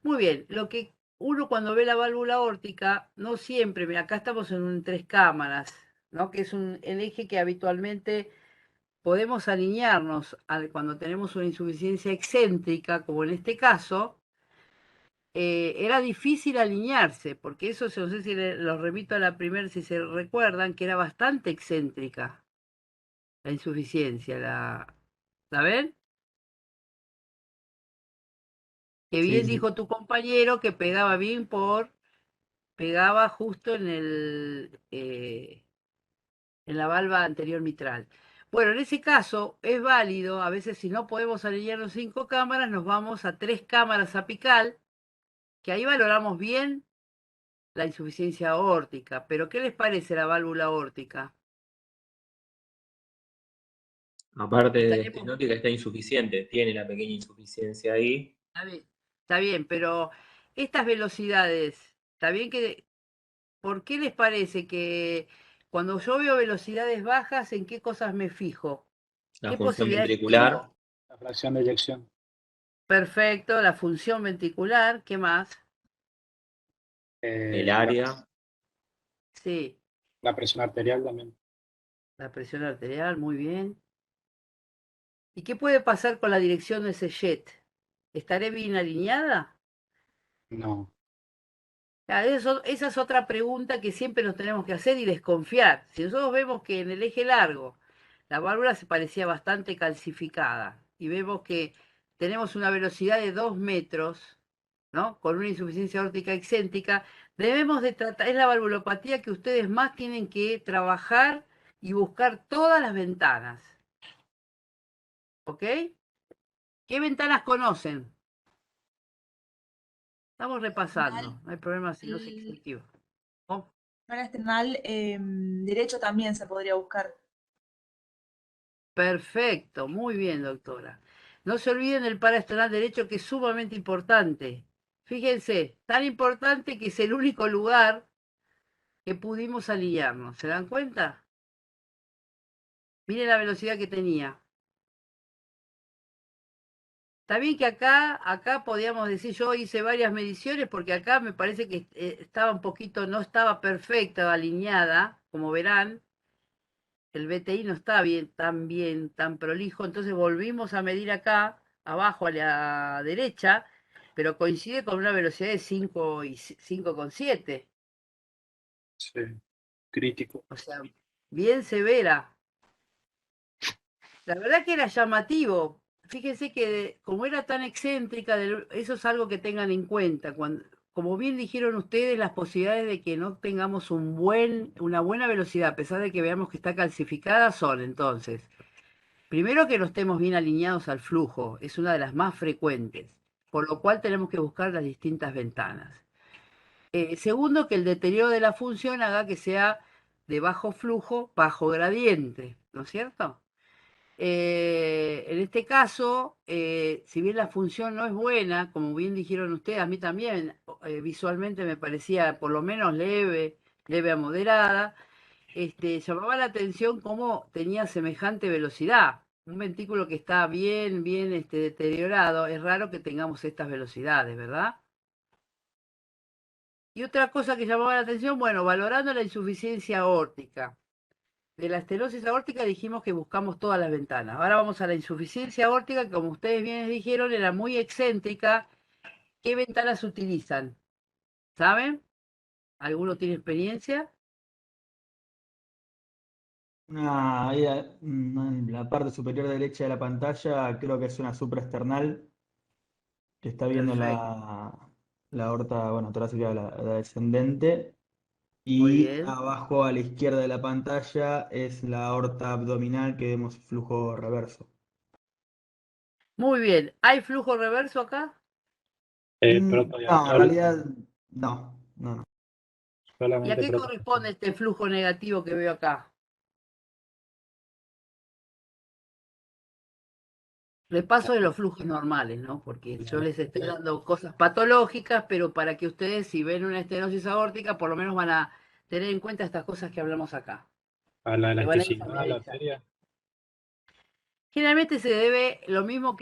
Muy bien. Lo que uno cuando ve la válvula aórtica, no siempre, mira, acá estamos en tres cámaras, ¿no? Que es el eje que habitualmente podemos alinearnos cuando tenemos una insuficiencia excéntrica, como en este caso. Era difícil alinearse, porque eso, no sé si los remito a la primera, si se recuerdan, que era bastante excéntrica la insuficiencia. ¿La ven? Que Sí, bien sí. dijo tu compañero que pegaba justo en la valva anterior mitral. Bueno, en ese caso es válido, a veces si no podemos alinearnos 5 cámaras, nos vamos a 3 cámaras apical, que ahí valoramos bien la insuficiencia aórtica. Pero ¿qué les parece la válvula aórtica? Aparte de Estaremos, estenótica está insuficiente, tiene la pequeña insuficiencia ahí. está bien, pero estas velocidades, está bien que, ¿por qué les parece que cuando yo veo velocidades bajas, en qué cosas me fijo? La ¿Qué función posibilidades ventricular, tengo? La fracción de eyección. Perfecto, la función ventricular, ¿qué más? el La, área, Sí, la presión arterial también. la presión arterial, muy bien. ¿Y qué puede pasar con la dirección de ese jet? ¿Estaré bien alineada? No. Claro, esa es otra pregunta que siempre nos tenemos que hacer y desconfiar. Si nosotros vemos que en el eje largo la válvula se parecía bastante calcificada y vemos que tenemos una velocidad de 2 metros, ¿no? Con una insuficiencia aórtica excéntrica, debemos de tratar, es la valvulopatía que ustedes más tienen que trabajar y buscar todas las ventanas, ¿ok? ¿Qué ventanas conocen? Estamos repasando, no hay problema si no es exhaustivo. Paraesternal derecho también se podría buscar. Perfecto, muy bien, doctora. No se olviden del paraesternal derecho, que es sumamente importante. Fíjense, tan importante que es el único lugar que pudimos alinearnos. ¿Se dan cuenta? Miren la velocidad que tenía. Está bien que acá podíamos decir, yo hice varias mediciones porque acá me parece que estaba un poquito, no estaba perfecta, alineada, como verán. El BTI no está bien, tan prolijo, entonces volvimos a medir acá, abajo a la derecha, pero coincide con una velocidad de 5,7. Sí, crítico. O sea, bien severa. La verdad que era llamativo. Fíjense que como era tan excéntrica, eso es algo que tengan en cuenta. Como bien dijeron ustedes, las posibilidades de que no tengamos una buena velocidad, a pesar de que veamos que está calcificada, son entonces, primero que no estemos bien alineados al flujo, es una de las más frecuentes, por lo cual tenemos que buscar las distintas ventanas. Segundo, que el deterioro de la función haga que sea de bajo flujo, bajo gradiente, ¿no es cierto? En este caso, si bien la función no es buena, como bien dijeron ustedes, a mí también visualmente me parecía por lo menos leve a moderada, llamaba la atención cómo tenía semejante velocidad. Un ventrículo que está bien deteriorado, es raro que tengamos estas velocidades, ¿verdad? Y otra cosa que llamaba la atención, bueno, valorando la insuficiencia aórtica. De la estenosis aórtica dijimos que buscamos todas las ventanas. Ahora vamos a la insuficiencia aórtica, que como ustedes bien dijeron, era muy excéntrica. ¿Qué ventanas utilizan? ¿Saben? ¿Alguno tiene experiencia? Ahí, en la parte superior derecha de la pantalla, creo que es una supraesternal que está viendo Perfecto. la aorta, bueno, torácica, la descendente. Muy Y bien. abajo a la izquierda de la pantalla es la aorta abdominal que vemos flujo reverso. Muy bien. ¿Hay flujo reverso acá? No, en Protodiastral, realidad no. ¿Y a solamente qué corresponde este flujo negativo que veo acá? Repaso de los flujos normales, ¿no? Porque yo les estoy dando cosas patológicas, pero para que ustedes, si ven una estenosis aórtica, por lo menos van a tener en cuenta estas cosas que hablamos acá. a la Se van a ir elasticidad, la familiarizando. arteria. Generalmente se debe es lo mismo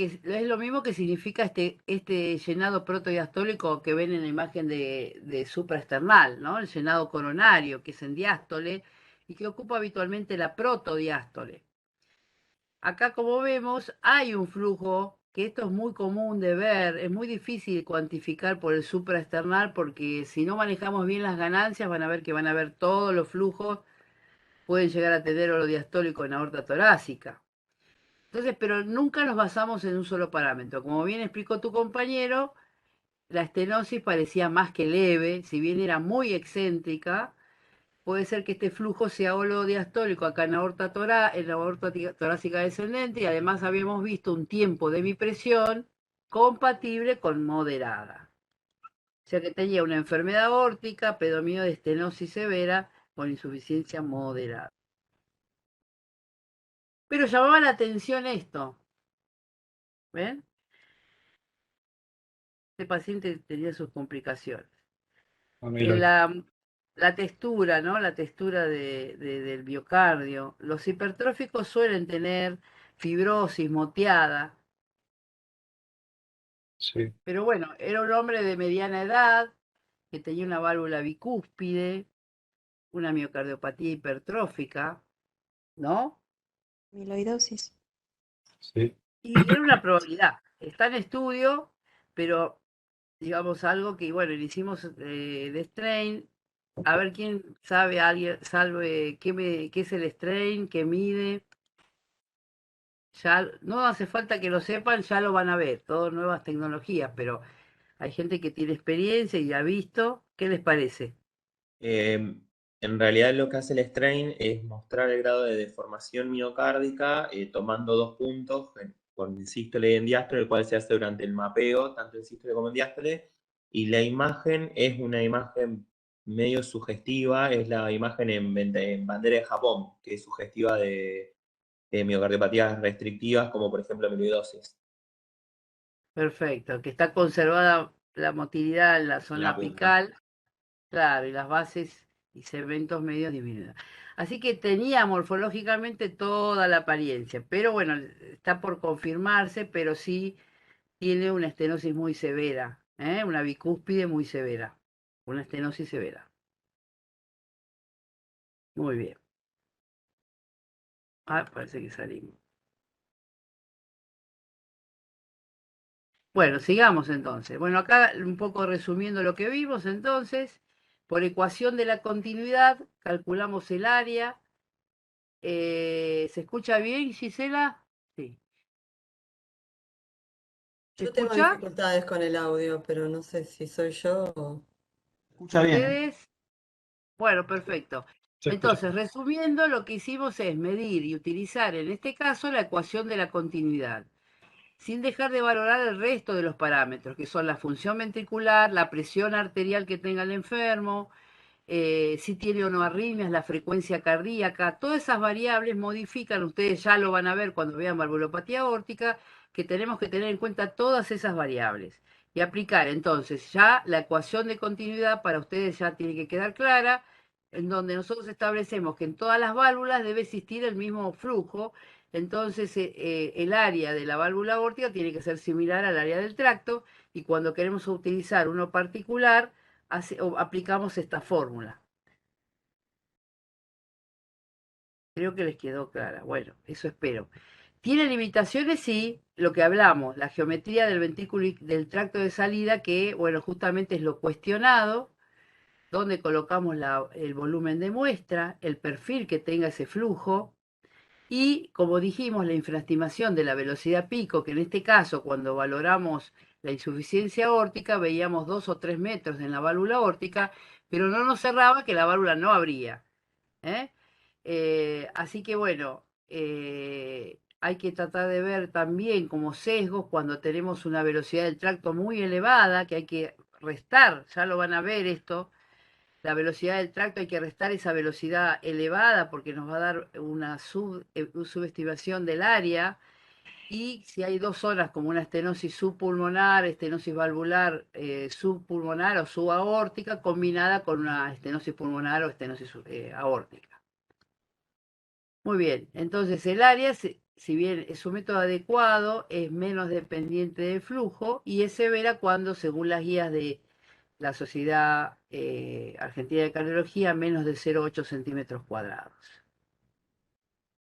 que significa este llenado protodiastólico que ven en la imagen de supraesternal, ¿no? El llenado coronario, que es en diástole y que ocupa habitualmente la protodiástole. Acá, como vemos, hay un flujo, que esto es muy común de ver, es muy difícil cuantificar por el supraesternal, porque si no manejamos bien las ganancias, van a ver que van a ver todos los flujos, pueden llegar a tener oro diastólico en aorta torácica. Entonces, pero nunca nos basamos en un solo parámetro. Como bien explicó tu compañero, la estenosis parecía más que leve, si bien era muy excéntrica. Puede ser que este flujo sea holodiastólico acá en la aorta torácica descendente, y además habíamos visto un tiempo de bipresión compatible con moderada. O sea que tenía una enfermedad aórtica, predominio de estenosis severa con insuficiencia moderada. Pero llamaba la atención esto. ¿Ven? Este paciente tenía sus complicaciones. En la textura, ¿no? La textura del miocardio. Los hipertróficos suelen tener fibrosis moteada, Sí, pero bueno, era un hombre de mediana edad que tenía una válvula bicúspide, una miocardiopatía hipertrófica, ¿no? Amiloidosis. sí. Y era una probabilidad. Está en estudio, pero digamos algo que, bueno, le hicimos de strain. A ver quién sabe, alguien salve qué es el strain, qué mide. Ya no hace falta que lo sepan, ya lo van a ver, todas nuevas tecnologías, pero hay gente que tiene experiencia y ha visto. ¿Qué les parece? En realidad lo que hace el strain es mostrar el grado de deformación miocárdica tomando 2 puntos con sístole y en diástole, el cual se hace durante el mapeo, tanto en sístole como en diástole, y la imagen es una imagen medio sugestiva es la imagen en bandera de Japón, que es sugestiva de miocardiopatías restrictivas, como por ejemplo amiloidosis. Perfecto, que está conservada la motilidad en la En la zona punta. apical, claro, y las bases y segmentos medios disminuidos. Así que tenía morfológicamente toda la apariencia, pero bueno, está por confirmarse, pero sí tiene una estenosis muy severa, una bicúspide muy severa, una estenosis severa. Muy bien. Ah, parece que salimos. Bueno, sigamos entonces. Bueno, acá un poco resumiendo lo que vimos entonces, por ecuación de la continuidad, calculamos el área. ¿Se escucha bien, Gisela? Sí. ¿Se Yo tengo escucha? dificultades con el audio, pero no sé si soy yo o... Escucha bien, ¿eh? ¿Ustedes? Bueno, perfecto. Se escucha. Entonces, resumiendo, lo que hicimos es medir y utilizar en este caso la ecuación de la continuidad, sin dejar de valorar el resto de los parámetros, que son la función ventricular, la presión arterial que tenga el enfermo, si tiene o no arritmias, la frecuencia cardíaca, todas esas variables modifican, ustedes ya lo van a ver cuando vean valvulopatía aórtica, que tenemos que tener en cuenta todas esas variables y aplicar entonces ya la ecuación de continuidad para ustedes ya tiene que quedar clara, en donde nosotros establecemos que en todas las válvulas debe existir el mismo flujo, entonces el área de la válvula aórtica tiene que ser similar al área del tracto y cuando queremos utilizar uno particular, aplicamos esta fórmula. Creo que les quedó clara. Bueno, eso espero. Tiene limitaciones, sí, lo que hablamos, la geometría del ventrículo y del tracto de salida, que, bueno, justamente es lo cuestionado, donde colocamos el volumen de muestra, el perfil que tenga ese flujo, y, como dijimos, la infraestimación de la velocidad pico, que en este caso, cuando valoramos la insuficiencia aórtica, veíamos 2 o 3 metros en la válvula aórtica, pero no nos cerraba que la válvula no abría. Así que bueno, hay que tratar de ver también como sesgos cuando tenemos una velocidad del tracto muy elevada, que hay que restar, ya lo van a ver esto, la velocidad del tracto hay que restar esa velocidad elevada porque nos va a dar una subestimación del área. Y si hay dos zonas como una estenosis subpulmonar, estenosis valvular subpulmonar o subaórtica, combinada con una estenosis pulmonar o estenosis aórtica. Muy bien, entonces el área, si bien es un método adecuado, es menos dependiente del flujo y es severa cuando, según las guías de la Sociedad Argentina de Cardiología, menos de 0,8 centímetros cuadrados.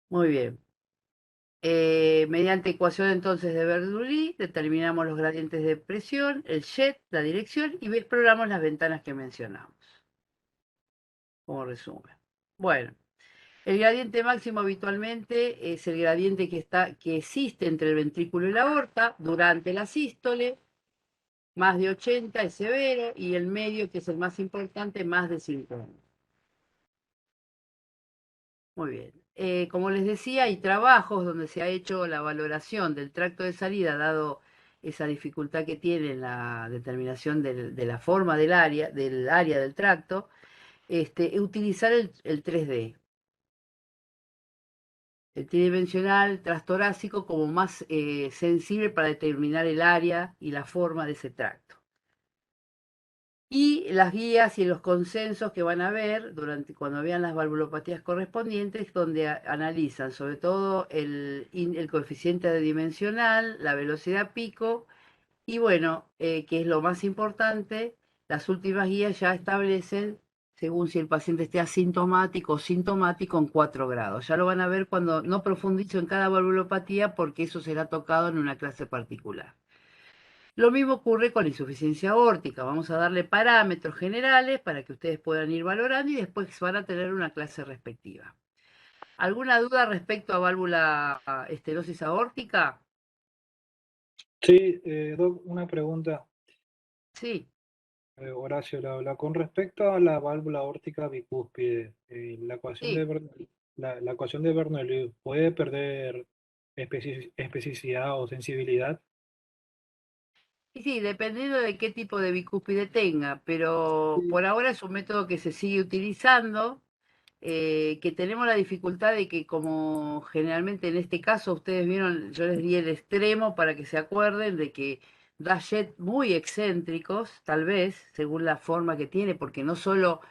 Muy bien. Mediante ecuación entonces de Bernoulli determinamos los gradientes de presión, el jet, la dirección y exploramos las ventanas que mencionamos. Como resumen. Bueno, el gradiente máximo habitualmente es el gradiente que existe entre el ventrículo y la aorta durante la sístole. Más de 80 es severo y el medio, que es el más importante, más de 50. Muy bien. Como les decía, hay trabajos donde se ha hecho la valoración del tracto de salida, dado esa dificultad que tiene en la determinación de la forma del área del tracto, utilizar el 3D, el tridimensional transtorácico, como más sensible para determinar el área y la forma de ese tracto. Y las guías y los consensos que van a ver cuando vean las valvulopatías correspondientes, donde analizan sobre todo el coeficiente dimensional, la velocidad pico, y bueno, que es lo más importante, las últimas guías ya establecen, según si el paciente esté asintomático o sintomático, en 4 grados. Ya lo van a ver cuando no profundizo en cada valvulopatía, porque eso será tocado en una clase particular. Lo mismo ocurre con la insuficiencia aórtica. Vamos a darle parámetros generales para que ustedes puedan ir valorando y después van a tener una clase respectiva. ¿Alguna duda respecto a válvula estenosis aórtica? Sí, Doc, una pregunta. Sí. Horacio le habla. Con respecto a la válvula aórtica bicúspide, la ecuación Sí. la ecuación de Bernoulli puede perder especificidad o sensibilidad. Y sí, dependiendo de qué tipo de bicúspide tenga, pero Sí, por ahora es un método que se sigue utilizando, que tenemos la dificultad de que como generalmente en este caso ustedes vieron, yo les di el extremo para que se acuerden de que da jet muy excéntricos, tal vez, según la forma que tiene, porque no solo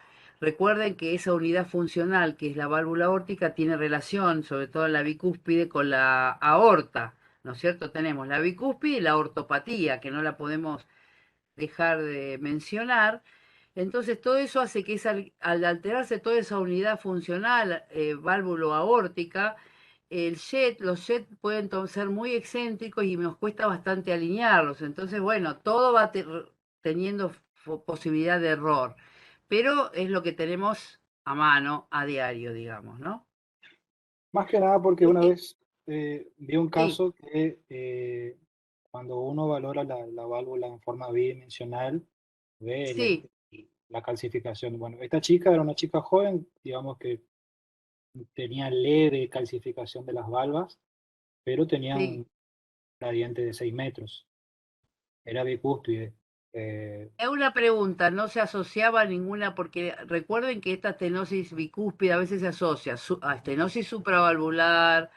recuerden que esa unidad funcional que es la válvula aórtica tiene relación, sobre todo en la bicúspide, con la aorta, ¿no es cierto? Tenemos la bicúspide y la ortopatía, que no la podemos dejar de mencionar. Entonces todo eso hace que al alterarse toda esa unidad funcional válvulo-aórtica, los jet pueden ser muy excéntricos y nos cuesta bastante alinearlos. Entonces, bueno, todo va teniendo posibilidad de error, pero es lo que tenemos a mano a diario, digamos, ¿no? más que nada porque una vez vi un Sí, caso que cuando uno valora la válvula en forma bidimensional, ve sí, la calcificación. Bueno, esta chica era una chica joven, digamos que tenía leve calcificación de las valvas, pero tenía sí. un gradiente de 6 metros. Era bicúspide. Eh, Es una pregunta, no se asociaba a ninguna, porque recuerden que esta estenosis bicúspide a veces se asocia a estenosis supravalvular,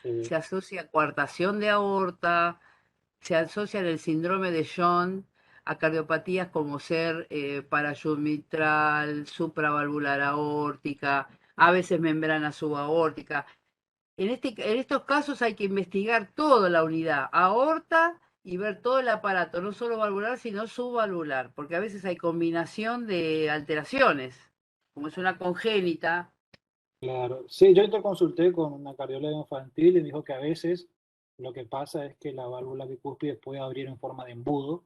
sí, se asocia a coartación de aorta, se asocia en el síndrome de John a cardiopatías como ser parayud mitral, supravalvular aórtica, a veces membrana subaórtica. En estos casos hay que investigar toda la unidad, aorta y ver todo el aparato, no solo valvular, sino subvalvular, porque a veces hay combinación de alteraciones, como es una congénita. claro. Sí, yo te consulté con una cardióloga infantil y me dijo que a veces lo que pasa es que la válvula bicúspide puede abrir en forma de embudo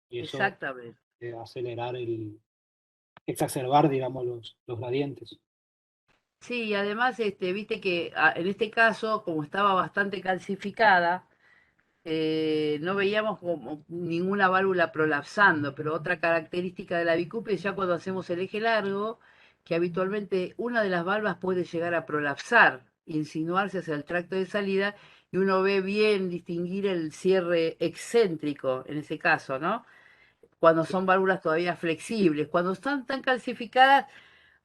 y eso Exactamente. acelerar exacerbar, digamos, los gradientes. Sí, y además, viste que en este caso, como estaba bastante calcificada, no veíamos como ninguna válvula prolapsando, pero otra característica de la bicúspide ya cuando hacemos el eje largo, que habitualmente una de las valvas puede llegar a prolapsar, insinuarse hacia el tracto de salida, y uno ve bien distinguir el cierre excéntrico en ese caso, ¿no? Cuando son válvulas todavía flexibles. Cuando están tan calcificadas,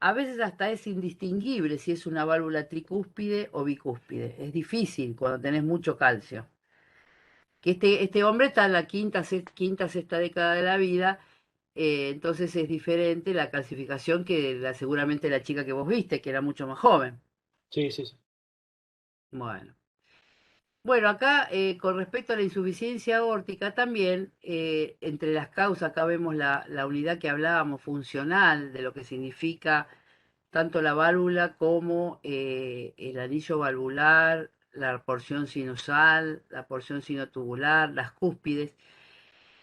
a veces hasta es indistinguible si es una válvula tricúspide o bicúspide. Es difícil cuando tenés mucho calcio. Que este hombre está en la quinta, sexta década de la vida, entonces es diferente la calcificación que seguramente la chica que vos viste, que era mucho más joven. Sí, sí, sí. Bueno. Bueno, acá con respecto a la insuficiencia aórtica también, entre las causas, acá vemos la unidad que hablábamos funcional, de lo que significa tanto la válvula como el anillo valvular, la porción sinusal, la porción sinotubular, las cúspides.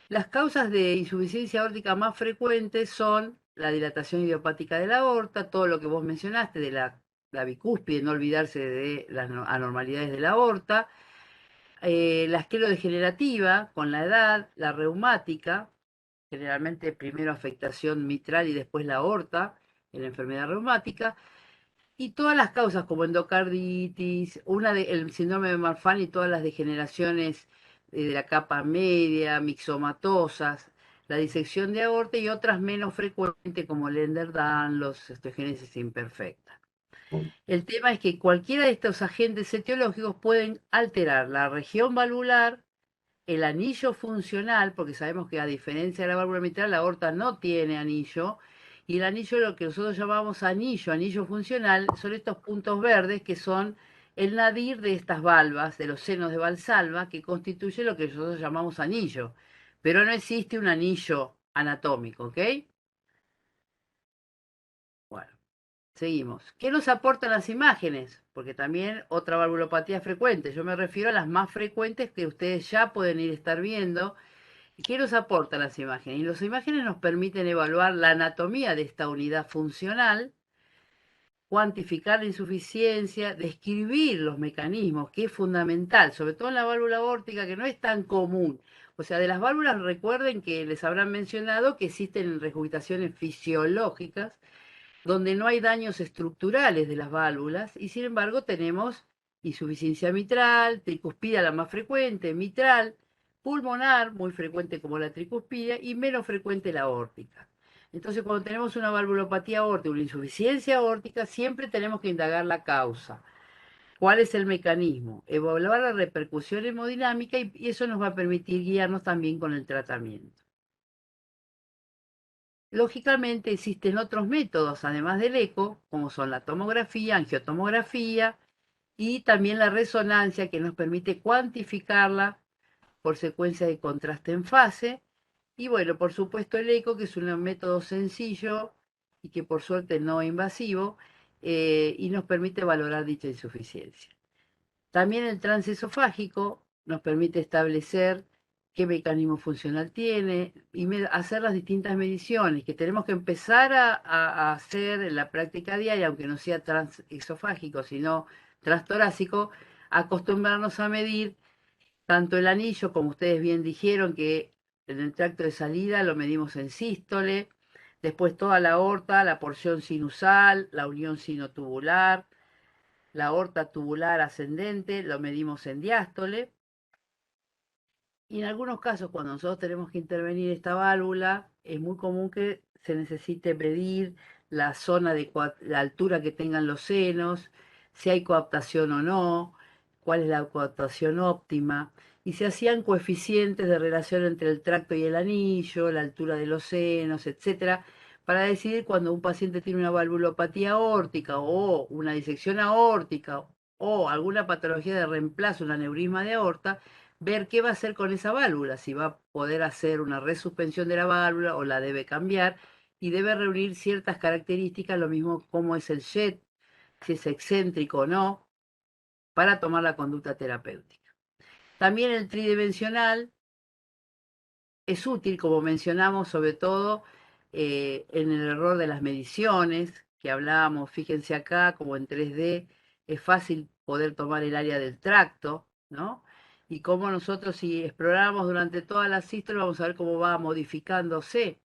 Las causas de insuficiencia aórtica más frecuentes son la dilatación idiopática de la aorta, todo lo que vos mencionaste de la bicúspide, no olvidarse de las anormalidades de la aorta, la esclerodegenerativa con la edad, la reumática, generalmente primero afectación mitral y después la aorta en la enfermedad reumática, y todas las causas como endocarditis, el síndrome de Marfan y todas las degeneraciones de la capa media, mixomatosas, la disección de aorta y otras menos frecuentes como el Ehlers-Danlos, osteogénesis imperfecta. El tema es que cualquiera de estos agentes etiológicos pueden alterar la región valvular, el anillo funcional, porque sabemos que a diferencia de la válvula mitral, la aorta no tiene anillo, y el anillo, lo que nosotros llamamos anillo funcional, son estos puntos verdes que son el nadir de estas valvas, de los senos de Valsalva, que constituye lo que nosotros llamamos anillo. Pero no existe un anillo anatómico, ¿ok? Bueno, seguimos. ¿Qué nos aportan las imágenes? Porque también otra valvulopatía frecuente. Yo me refiero a las más frecuentes que ustedes ya pueden ir estar viendo. ¿Qué nos aportan las imágenes? Y las imágenes nos permiten evaluar la anatomía de esta unidad funcional, cuantificar la insuficiencia, describir los mecanismos, que es fundamental, sobre todo en la válvula aórtica, que no es tan común. O sea, de las válvulas recuerden que les habrán mencionado que existen regurgitaciones fisiológicas, donde no hay daños estructurales de las válvulas, y sin embargo tenemos insuficiencia mitral, tricuspida la más frecuente, mitral, pulmonar, muy frecuente como la tricuspidia, y menos frecuente la aórtica. Entonces, cuando tenemos una valvulopatía aórtica, una insuficiencia aórtica, siempre tenemos que indagar la causa. ¿Cuál es el mecanismo? Evaluar la repercusión hemodinámica y eso nos va a permitir guiarnos también con el tratamiento. Lógicamente existen otros métodos, además del eco, como son la tomografía, angiotomografía y también la resonancia, que nos permite cuantificarla por secuencia de contraste en fase. Y bueno, por supuesto el eco, que es un método sencillo y que por suerte no invasivo, y nos permite valorar dicha insuficiencia. También el transesofágico nos permite establecer qué mecanismo funcional tiene y hacer las distintas mediciones que tenemos que empezar a hacer en la práctica diaria, aunque no sea transesofágico, sino transtorácico, acostumbrarnos a medir tanto el anillo, como ustedes bien dijeron, que en el tracto de salida lo medimos en sístole, después toda la aorta, la porción sinusal, la unión sinotubular, la aorta tubular ascendente, lo medimos en diástole. Y en algunos casos, cuando nosotros tenemos que intervenir esta válvula, es muy común que se necesite medir la zona de la altura que tengan los senos, si hay coaptación o no, cuál es la coaptación óptima, y se hacían coeficientes de relación entre el tracto y el anillo, la altura de los senos, etcétera, para decidir cuando un paciente tiene una valvulopatía aórtica o una disección aórtica o alguna patología de reemplazo, un aneurisma de aorta, ver qué va a hacer con esa válvula, si va a poder hacer una resuspensión de la válvula o la debe cambiar, y debe reunir ciertas características, lo mismo como es el jet, si es excéntrico o no, para tomar la conducta terapéutica. También el tridimensional es útil, como mencionamos, sobre todo en el error de las mediciones que hablábamos. Fíjense acá, como en 3D, es fácil poder tomar el área del tracto, ¿no? Y cómo nosotros, si exploramos durante toda la sístole, vamos a ver cómo va modificándose.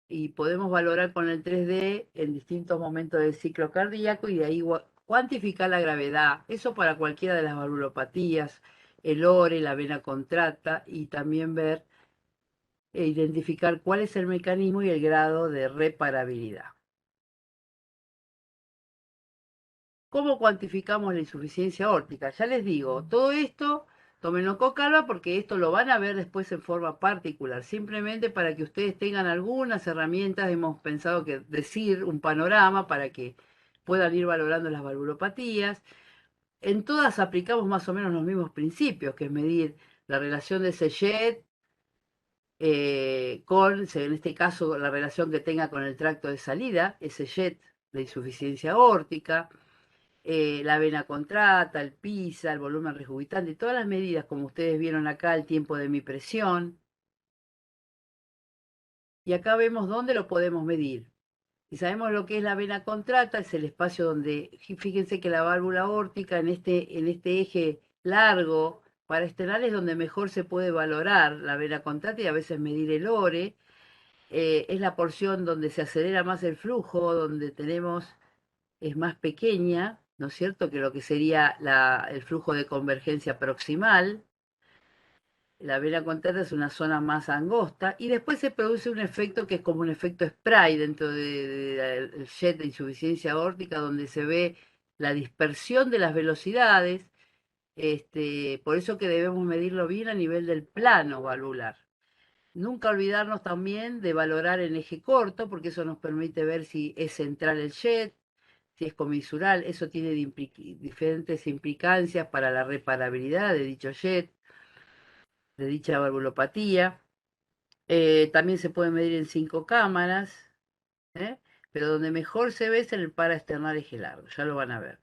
Y podemos valorar con el 3D en distintos momentos del ciclo cardíaco y de ahí cuantificar la gravedad. Eso para cualquiera de las valvulopatías, el ORE, la vena contracta, y también ver e identificar cuál es el mecanismo y el grado de reparabilidad. ¿Cómo cuantificamos la insuficiencia aórtica? Ya les digo, todo esto, tómenlo con calma porque esto lo van a ver después en forma particular. Simplemente para que ustedes tengan algunas herramientas, hemos pensado que decir un panorama para que puedan ir valorando las valvulopatías. En todas aplicamos más o menos los mismos principios, que es medir la relación de Seyet en este caso, la relación que tenga con el tracto de salida, ese jet de insuficiencia aórtica, la vena contrata, el PISA, el volumen regurgitante, todas las medidas, como ustedes vieron acá, el tiempo de mi presión. Y acá vemos dónde lo podemos medir. Si sabemos lo que es la vena contrata, es el espacio donde, fíjense que la válvula aórtica en este eje largo paraesternal es donde mejor se puede valorar la vena contrata y a veces medir el ORE. Es la porción donde se acelera más el flujo, donde es más pequeña, ¿no es cierto?, que lo que sería el flujo de convergencia proximal. La vena contrata es una zona más angosta y después se produce un efecto que es como un efecto spray dentro del jet de insuficiencia aórtica, donde se ve la dispersión de las velocidades. Por eso que debemos medirlo bien a nivel del plano valvular. Nunca olvidarnos también de valorar en eje corto, porque eso nos permite ver si es central el jet, si es comisural. Eso tiene diferentes implicancias para la reparabilidad de dicho jet, de dicha valvulopatía. También se puede medir en 5 cámaras, ¿eh? Pero donde mejor se ve es en el paraesternal eje largo, ya lo van a ver.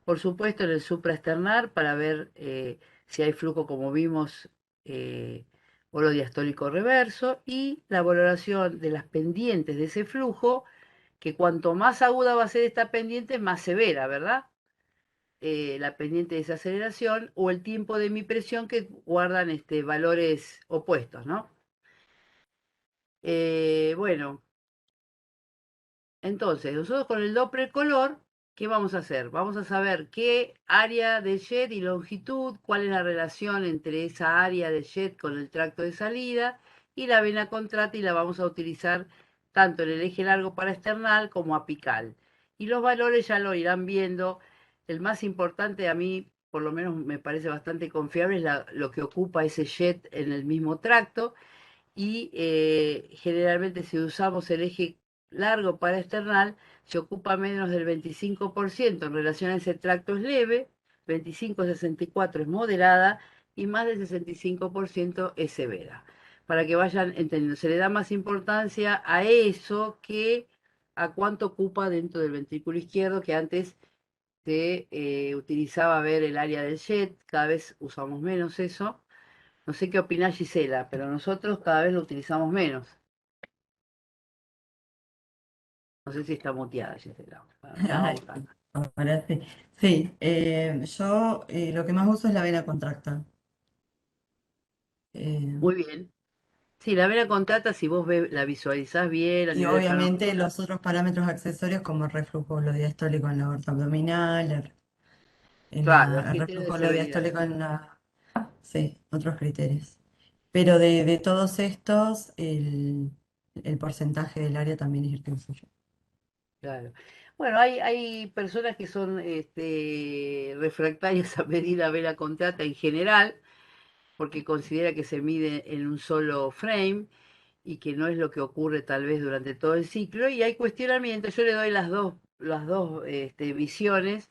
Por supuesto, en el supraesternal para ver si hay flujo, como vimos, oro diastólico reverso, y la valoración de las pendientes de ese flujo, que cuanto más aguda va a ser esta pendiente, más severa, ¿verdad? La pendiente de desaceleración o el tiempo de mi presión, que guardan valores opuestos, ¿no? Bueno, entonces nosotros con el Doppler color ¿qué vamos a hacer? Vamos a saber qué área de jet y longitud, cuál es la relación entre esa área de jet con el tracto de salida, y la vena contrata y la vamos a utilizar tanto en el eje largo parasternal como apical. Y los valores ya lo irán viendo. El más importante a mí, por lo menos me parece bastante confiable, es lo que ocupa ese jet en el mismo tracto. Y generalmente si usamos el eje largo parasternal, se ocupa menos del 25% en relación a ese tracto es leve, 25-64 es moderada y más del 65% es severa. Para que vayan entendiendo, se le da más importancia a eso que a cuánto ocupa dentro del ventrículo izquierdo, que antes se utilizaba ver el área del jet, cada vez usamos menos eso. No sé qué opina Gisela, pero nosotros cada vez lo utilizamos menos. No sé si está muteada Gisela. Ahora sí. Sí, yo lo que más uso es la vena contracta. Muy bien. Sí, la vena contrata, si vos la visualizás bien a Y nivel obviamente farmacológico. los otros parámetros accesorios como el reflujo diastólico en la aorta abdominal, Claro, los el criterios de reflujo severidad. diastólico en la... Sí, otros criterios. Pero de todos estos, el porcentaje del área también es el que uso yo. Claro. Bueno, hay personas que son refractarias a medir la vena contrata en general, porque considera que se mide en un solo frame y que no es lo que ocurre tal vez durante todo el ciclo. Y hay cuestionamientos, yo le doy las dos visiones.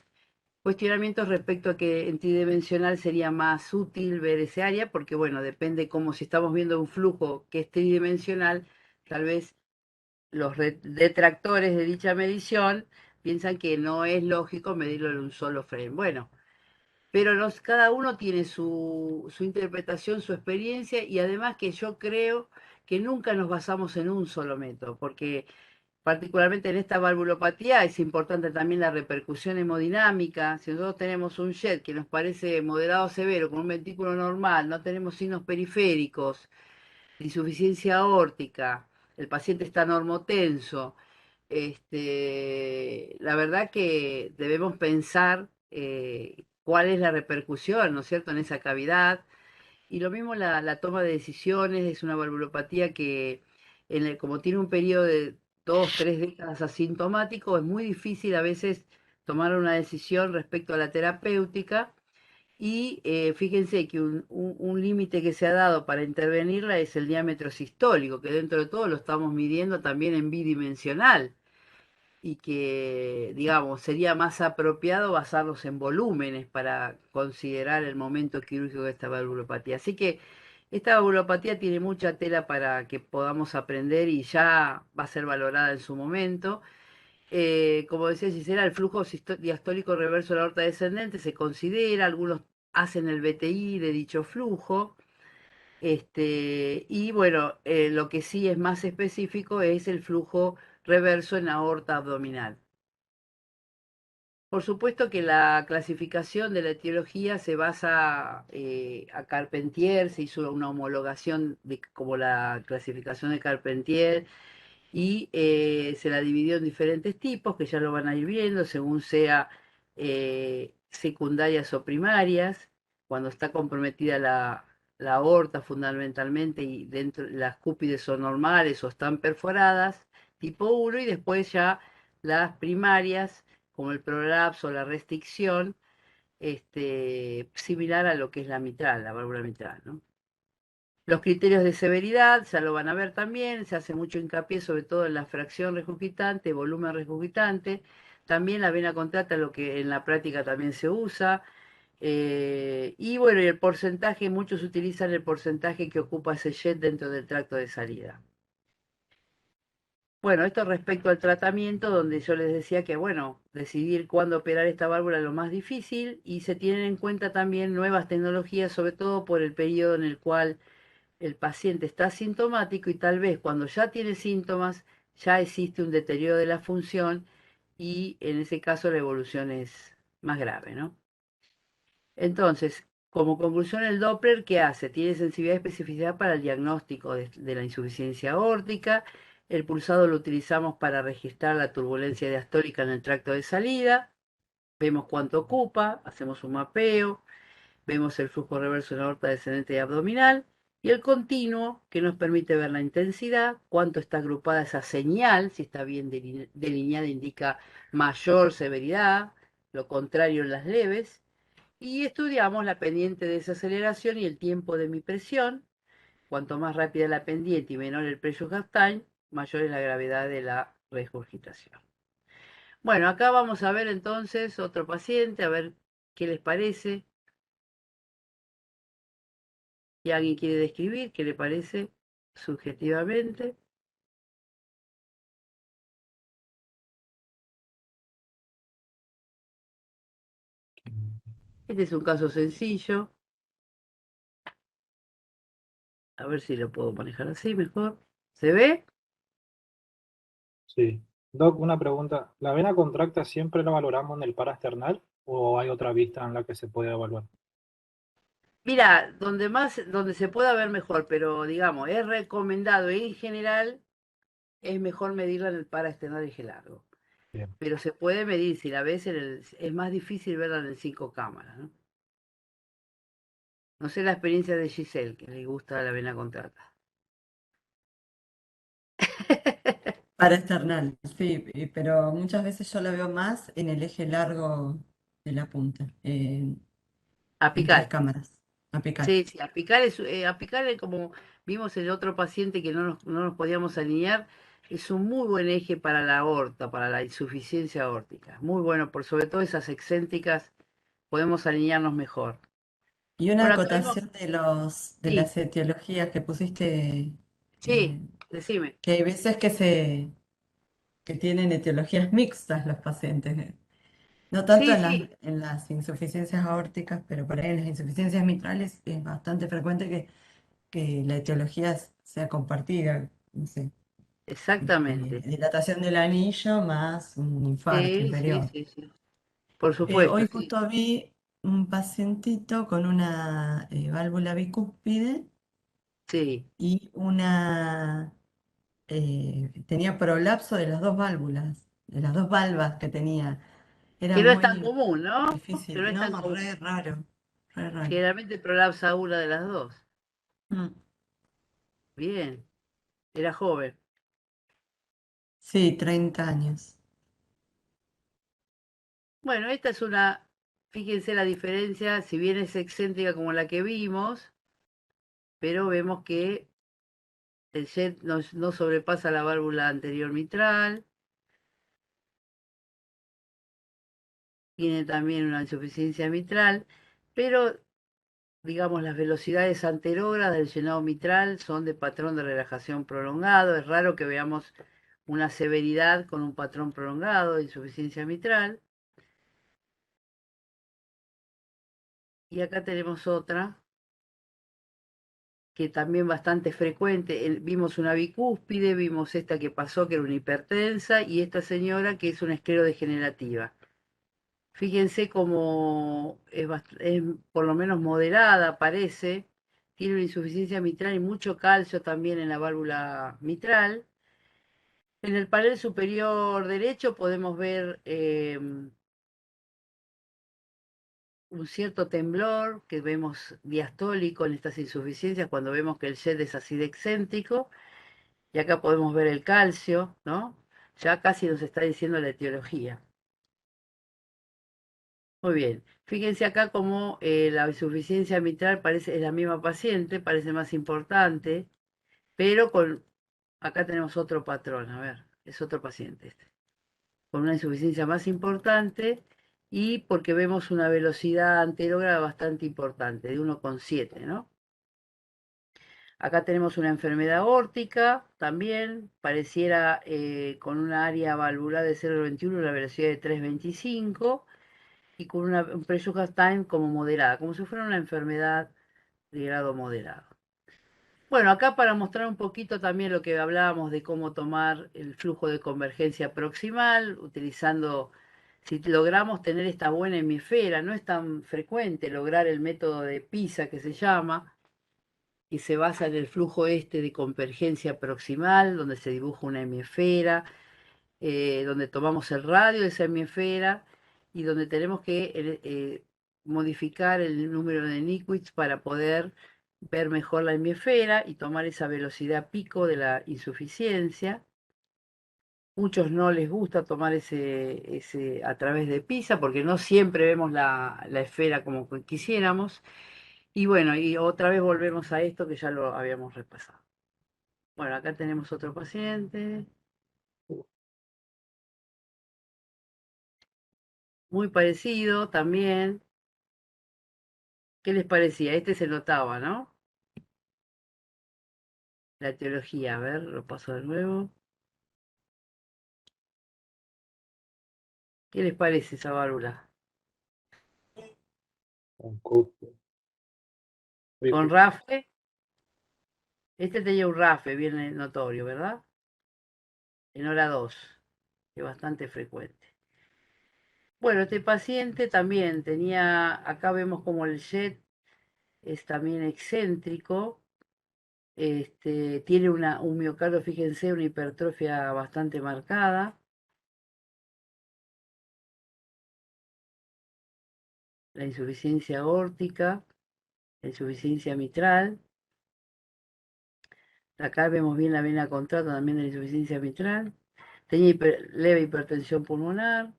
Cuestionamientos respecto a que en tridimensional sería más útil ver ese área, porque bueno, depende como si estamos viendo un flujo que es tridimensional, tal vez los detractores de dicha medición piensan que no es lógico medirlo en un solo frame. Bueno, pero cada uno tiene su interpretación, su experiencia, y además que yo creo que nunca nos basamos en un solo método, porque particularmente en esta valvulopatía es importante también la repercusión hemodinámica. Si nosotros tenemos un jet que nos parece moderado severo con un ventrículo normal, no tenemos signos periféricos, insuficiencia aórtica, el paciente está normotenso, la verdad que debemos pensar cuál es la repercusión, ¿no es cierto?, en esa cavidad. Y lo mismo la toma de decisiones, es una valvulopatía que, como tiene un periodo de 2, 3 décadas asintomático, es muy difícil a veces tomar una decisión respecto a la terapéutica. Y fíjense que un límite que se ha dado para intervenirla es el diámetro sistólico, que dentro de todo lo estamos midiendo también en bidimensional y que, digamos, sería más apropiado basarlos en volúmenes para considerar el momento quirúrgico de esta valvulopatía. Así que esta valvulopatía tiene mucha tela para que podamos aprender y ya va a ser valorada en su momento. Como decía Gisela, el flujo diastólico reverso de la aorta descendente se considera, algunos hacen el BTI de dicho flujo. Y bueno, lo que sí es más específico es el flujo reverso en aorta abdominal. Por supuesto que la clasificación de la etiología se basa a Carpentier, se hizo una homologación como la clasificación de Carpentier y se la dividió en diferentes tipos, que ya lo van a ir viendo, según sea secundarias o primarias, cuando está comprometida la aorta fundamentalmente y dentro las cúspides son normales o están perforadas, tipo 1, y después ya las primarias, como el prolapso o la restricción, similar a lo que es la mitral, la válvula mitral, ¿no? Los criterios de severidad, ya lo van a ver también, se hace mucho hincapié sobre todo en la fracción regurgitante, volumen regurgitante, también la vena contrata, lo que en la práctica también se usa, y bueno, y el porcentaje, muchos utilizan el porcentaje que ocupa ese jet dentro del tracto de salida. Bueno, esto respecto al tratamiento, donde yo les decía que, bueno, decidir cuándo operar esta válvula es lo más difícil y se tienen en cuenta también nuevas tecnologías, sobre todo por el periodo en el cual el paciente está asintomático y tal vez cuando ya tiene síntomas ya existe un deterioro de la función y en ese caso la evolución es más grave, ¿no? Entonces, como conclusión, el Doppler, ¿qué hace? Tiene sensibilidad y especificidad para el diagnóstico de la insuficiencia aórtica, El pulsado lo utilizamos para registrar la turbulencia diastólica en el tracto de salida. Vemos cuánto ocupa, hacemos un mapeo, vemos el flujo reverso en la aorta descendente y abdominal, y el continuo, que nos permite ver la intensidad, cuánto está agrupada esa señal, si está bien delineada indica mayor severidad, lo contrario en las leves, y estudiamos la pendiente de esa aceleración y el tiempo de mi presión. Cuanto más rápida la pendiente y menor el pressure gap time, mayor es la gravedad de la regurgitación. Bueno, acá vamos a ver entonces otro paciente, a ver qué les parece. Si alguien quiere describir qué le parece subjetivamente. Este es un caso sencillo. A ver si lo puedo manejar así mejor. ¿Se ve? Sí. Doc, una pregunta. ¿La vena contracta siempre la valoramos en el parasternal o hay otra vista en la que se puede evaluar? Mira, donde se pueda ver mejor, pero digamos, es recomendado en general, es mejor medirla en el paraesternal eje largo. Bien. Pero se puede medir, si la ves es más difícil verla en 5 cámaras, ¿no? No sé la experiencia de Giselle, que le gusta la vena contracta. Paraesternal, sí, pero muchas veces yo la veo más en el eje largo de la punta, en 3 Apical. cámaras, apical. Sí, sí, apical es como vimos el otro paciente que no nos podíamos alinear, es un muy buen eje para la aorta, para la insuficiencia aórtica. Muy bueno, por sobre todo esas excéntricas podemos alinearnos mejor. Y una Bueno, acá vemos, acotación de sí, las etiologías que pusiste, sí, decime. que hay veces que tienen etiologías mixtas los pacientes. No tanto Sí, en sí, en las insuficiencias aórticas, pero por ahí en las insuficiencias mitrales es bastante frecuente que la etiología sea compartida. No sé, exactamente. dilatación del anillo más un infarto Sí, sí, inferior. sí, sí. Por supuesto, Hoy sí. justo vi un pacientito con una válvula bicúspide Sí. y tenía prolapso de las dos válvulas, de las dos valvas que tenía. Era Que no es tan muy común, ¿no? Que difícil, no es tan no, común. re raro, re raro. Generalmente prolapsa una de las dos. Mm. Bien, era joven. Sí, 30 años. Bueno, fíjense la diferencia, si bien es excéntrica como la que vimos, pero vemos que el jet no sobrepasa la válvula anterior mitral, tiene también una insuficiencia mitral, pero digamos las velocidades anterógradas del llenado mitral son de patrón de relajación prolongado, es raro que veamos una severidad con un patrón prolongado de insuficiencia mitral. Y acá tenemos otra que también bastante frecuente. Vimos una bicúspide, vimos esta que pasó, que era una hipertensa, y esta señora que es una esclerodegenerativa. Fíjense cómo es por lo menos moderada, parece. Tiene una insuficiencia mitral y mucho calcio también en la válvula mitral. En el panel superior derecho podemos ver un cierto temblor que vemos diastólico en estas insuficiencias cuando vemos que el jet es así de excéntrico. Y acá podemos ver el calcio, ¿no? Ya casi nos está diciendo la etiología. Muy bien. Fíjense acá cómo la insuficiencia mitral es la misma paciente, parece más importante, pero acá tenemos otro patrón, a ver, es otro paciente este, con una insuficiencia más importante y porque vemos una velocidad anterógrada bastante importante, de 1,7, ¿no? Acá tenemos una enfermedad aórtica también, pareciera con una área valvular de 0,21, una velocidad de 3,25 y con un pressure time como moderada, como si fuera una enfermedad de grado moderado. Bueno, acá para mostrar un poquito también lo que hablábamos de cómo tomar el flujo de convergencia proximal, utilizando, si logramos tener esta buena hemisfera, no es tan frecuente lograr el método de PISA que se llama, que se basa en el flujo este de convergencia proximal, donde se dibuja una hemisfera, donde tomamos el radio de esa hemisfera y donde tenemos que modificar el número de Nikic para poder ver mejor la hemisfera y tomar esa velocidad pico de la insuficiencia. Muchos no les gusta tomar ese a través de PISA porque no siempre vemos la esfera como quisiéramos. Y bueno, y otra vez volvemos a esto que ya lo habíamos repasado. Bueno, acá tenemos otro paciente. Muy parecido también. ¿Qué les parecía? Este se notaba, ¿no? La etiología, a ver, lo paso de nuevo. ¿Qué les parece esa válvula? Con RAFE. Este tenía un RAFE bien notorio, ¿verdad? En hora 2, que es bastante frecuente. Bueno, este paciente también tenía, acá vemos como el jet es también excéntrico, tiene un miocardio, fíjense, una hipertrofia bastante marcada. La insuficiencia aórtica, la insuficiencia mitral. Acá vemos bien la vena contrata también de la insuficiencia mitral. Tenía leve hipertensión pulmonar.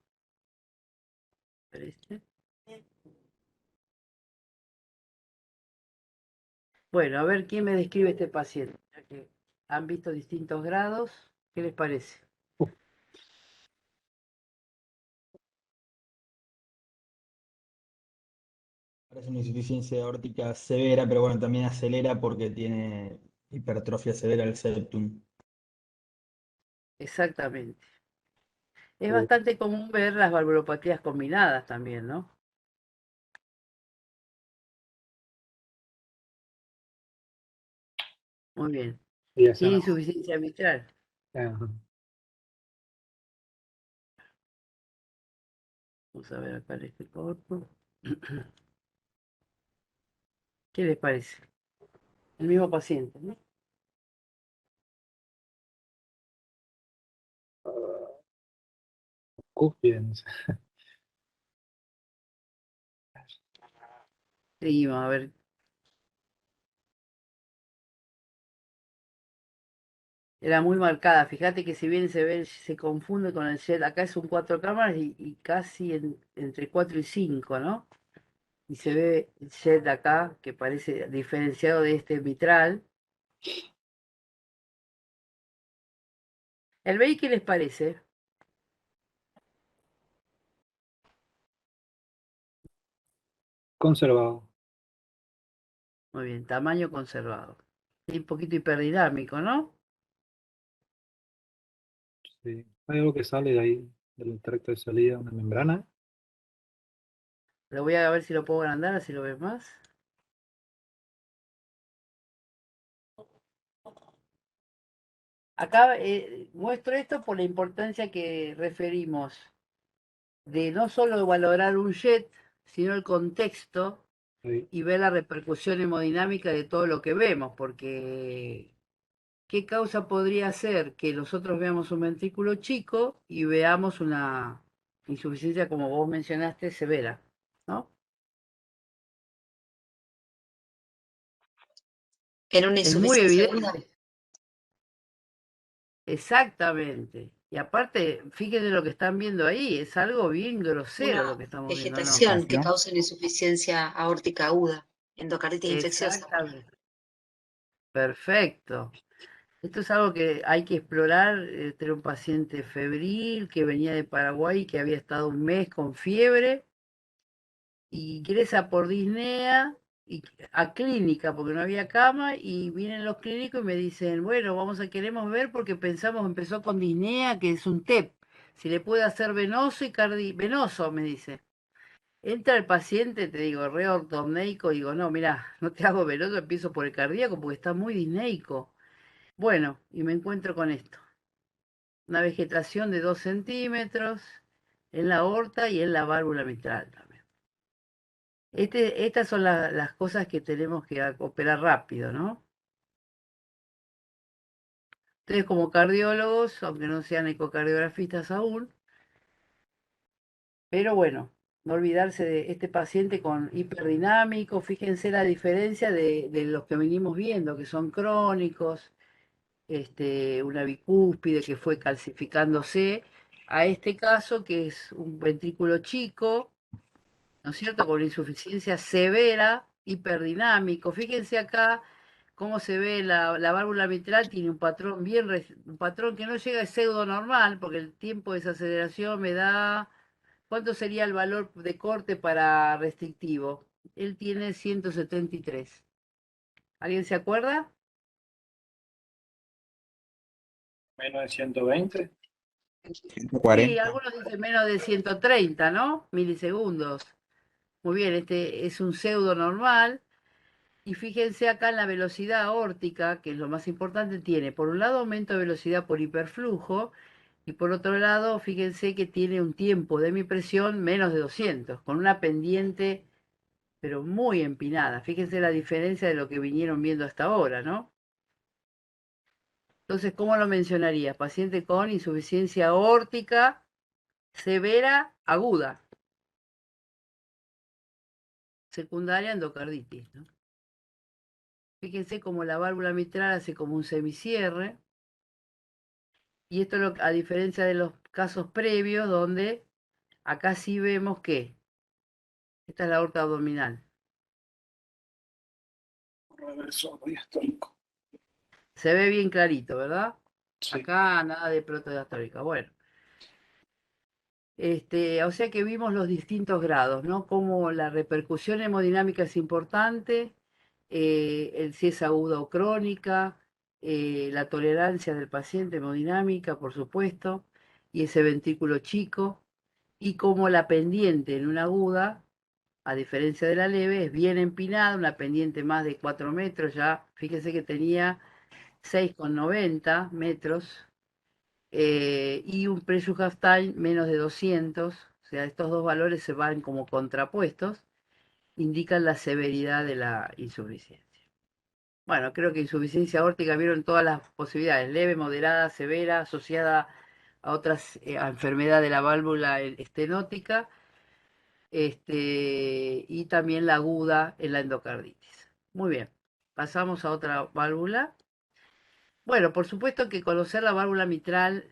Bueno, a ver quién me describe este paciente. Ya que han visto distintos grados. ¿Qué les parece? Parece una insuficiencia aórtica severa, pero bueno, también acelera porque tiene hipertrofia severa del septum. Exactamente. Es bastante común ver las valvulopatías combinadas también, ¿no? Muy bien. Tiene insuficiencia mitral. Vamos a ver acá este corpo. ¿Qué les parece? El mismo paciente, ¿no? Seguimos, a ver. Era muy marcada. Fíjate que si bien se ve, se confunde con el jet, acá es un 4 cámaras y casi entre 4 y 5, ¿no? Y se ve el jet acá, que parece diferenciado de este mitral. ¿El BI qué les parece? Conservado. Muy bien, tamaño conservado. Y un poquito hiperdinámico, ¿no? Sí. Hay algo que sale de ahí, del tracto de salida, una membrana. Lo voy a ver si lo puedo agrandar, así lo ves más. Acá muestro esto por la importancia que referimos de no solo valorar un jet, sino el contexto Sí. y ver la repercusión hemodinámica de todo lo que vemos, porque ¿qué causa podría ser que nosotros veamos un ventrículo chico y veamos una insuficiencia, como vos mencionaste, severa, ¿no? En una Es muy insuficiencia aguda. evidente. Exactamente. Y aparte, fíjense lo que están viendo ahí, es algo bien grosero lo Una que estamos viendo, ¿no? vegetación que causa una insuficiencia aórtica aguda, endocarditis infecciosa. Exactamente. Perfecto. Esto es algo que hay que explorar. Este era un paciente febril que venía de Paraguay, que había estado un mes con fiebre y ingresa por disnea y a clínica porque no había cama y vienen los clínicos y me dicen, bueno, queremos ver porque pensamos, empezó con disnea, que es un TEP, si le puede hacer venoso y venoso, me dice. Entra el paciente, te digo, re ortopneico, digo, no, mira, no te hago venoso, empiezo por el cardíaco porque está muy disneico. Bueno, y me encuentro con esto. Una vegetación de 2 centímetros en la aorta y en la válvula mitral también. Estas son las cosas que tenemos que operar rápido, ¿no? Ustedes como cardiólogos, aunque no sean ecocardiografistas aún, pero bueno, no olvidarse de este paciente con hiperdinámico. Fíjense la diferencia de los que venimos viendo, que son crónicos, una bicúspide que fue calcificándose, a este caso que es un ventrículo chico, ¿no es cierto?, con insuficiencia severa, hiperdinámico. Fíjense acá cómo se ve la válvula mitral, tiene un patrón un patrón que no llega a pseudo normal, porque el tiempo de desaceleración me da, ¿cuánto sería el valor de corte para restrictivo? Él tiene 173. ¿Alguien se acuerda? Menos de 120. Sí, 140. algunos dicen menos de 130, ¿no? Milisegundos. Muy bien, este es un pseudo normal. Y fíjense acá en la velocidad aórtica, que es lo más importante, tiene por un lado aumento de velocidad por hiperflujo y por otro lado, fíjense que tiene un tiempo de mi presión menos de 200, con una pendiente pero muy empinada. Fíjense la diferencia de lo que vinieron viendo hasta ahora, ¿no? Entonces, ¿cómo lo mencionaría? Paciente con insuficiencia aórtica severa aguda, secundaria endocarditis, ¿no? Fíjense cómo la válvula mitral hace como un semicierre. Y esto a diferencia de los casos previos, donde acá sí vemos que esta es la aorta abdominal. Reverso diastólico. Se ve bien clarito, ¿verdad? Sí. Acá nada de protodiastólica. Bueno. O sea que vimos los distintos grados, ¿no? Cómo la repercusión hemodinámica es importante, si es aguda o crónica, la tolerancia del paciente hemodinámica, por supuesto, y ese ventrículo chico, y cómo la pendiente en una aguda, a diferencia de la leve, es bien empinada, una pendiente más de 4 metros, ya fíjense que tenía 6,90 metros, y un pressure half time menos de 200, o sea, estos dos valores se van como contrapuestos, indican la severidad de la insuficiencia. Bueno, creo que insuficiencia aórtica vieron todas las posibilidades, leve, moderada, severa, asociada a otras a enfermedad de la válvula estenótica, y también la aguda en la endocarditis. Muy bien, pasamos a otra válvula. Bueno, por supuesto que conocer la válvula mitral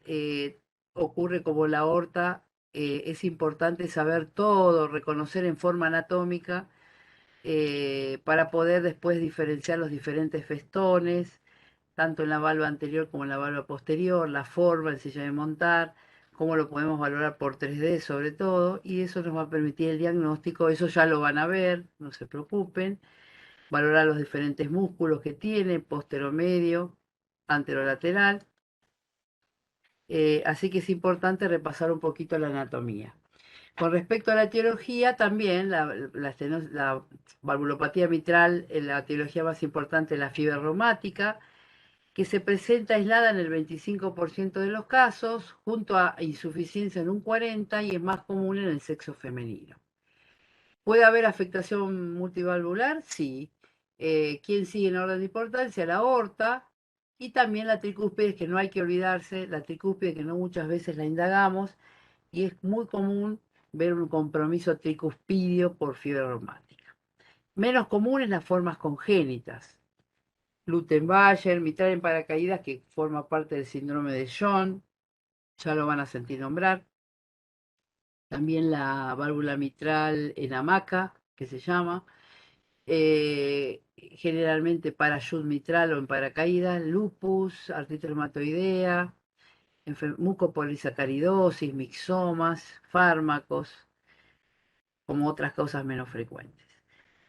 ocurre como la aorta, es importante saber todo, reconocer en forma anatómica, para poder después diferenciar los diferentes festones, tanto en la válvula anterior como en la válvula posterior, la forma, el silla de montar, cómo lo podemos valorar por 3D sobre todo, y eso nos va a permitir el diagnóstico, eso ya lo van a ver, no se preocupen, valorar los diferentes músculos que tiene, posteromedio, anterolateral, así que es importante repasar un poquito la anatomía. Con respecto a la etiología, también la valvulopatía mitral, la etiología más importante es la fibra reumática, que se presenta aislada en el 25% de los casos, junto a insuficiencia en un 40% y es más común en el sexo femenino. ¿Puede haber afectación multivalvular? Sí. ¿Quién sigue en orden de importancia? La aorta y también la tricúspide, que no hay que olvidarse, la tricúspide que no muchas veces la indagamos y es muy común ver un compromiso tricuspidio por fibra reumática. Menos comunes las formas congénitas. Lutenbacher, mitral en paracaídas, que forma parte del síndrome de John, ya lo van a sentir nombrar. También la válvula mitral en hamaca, que se llama, generalmente parachute mitral o en paracaídas, lupus, artritis reumatoidea, mucopolisacaridosis, mixomas, fármacos, como otras causas menos frecuentes.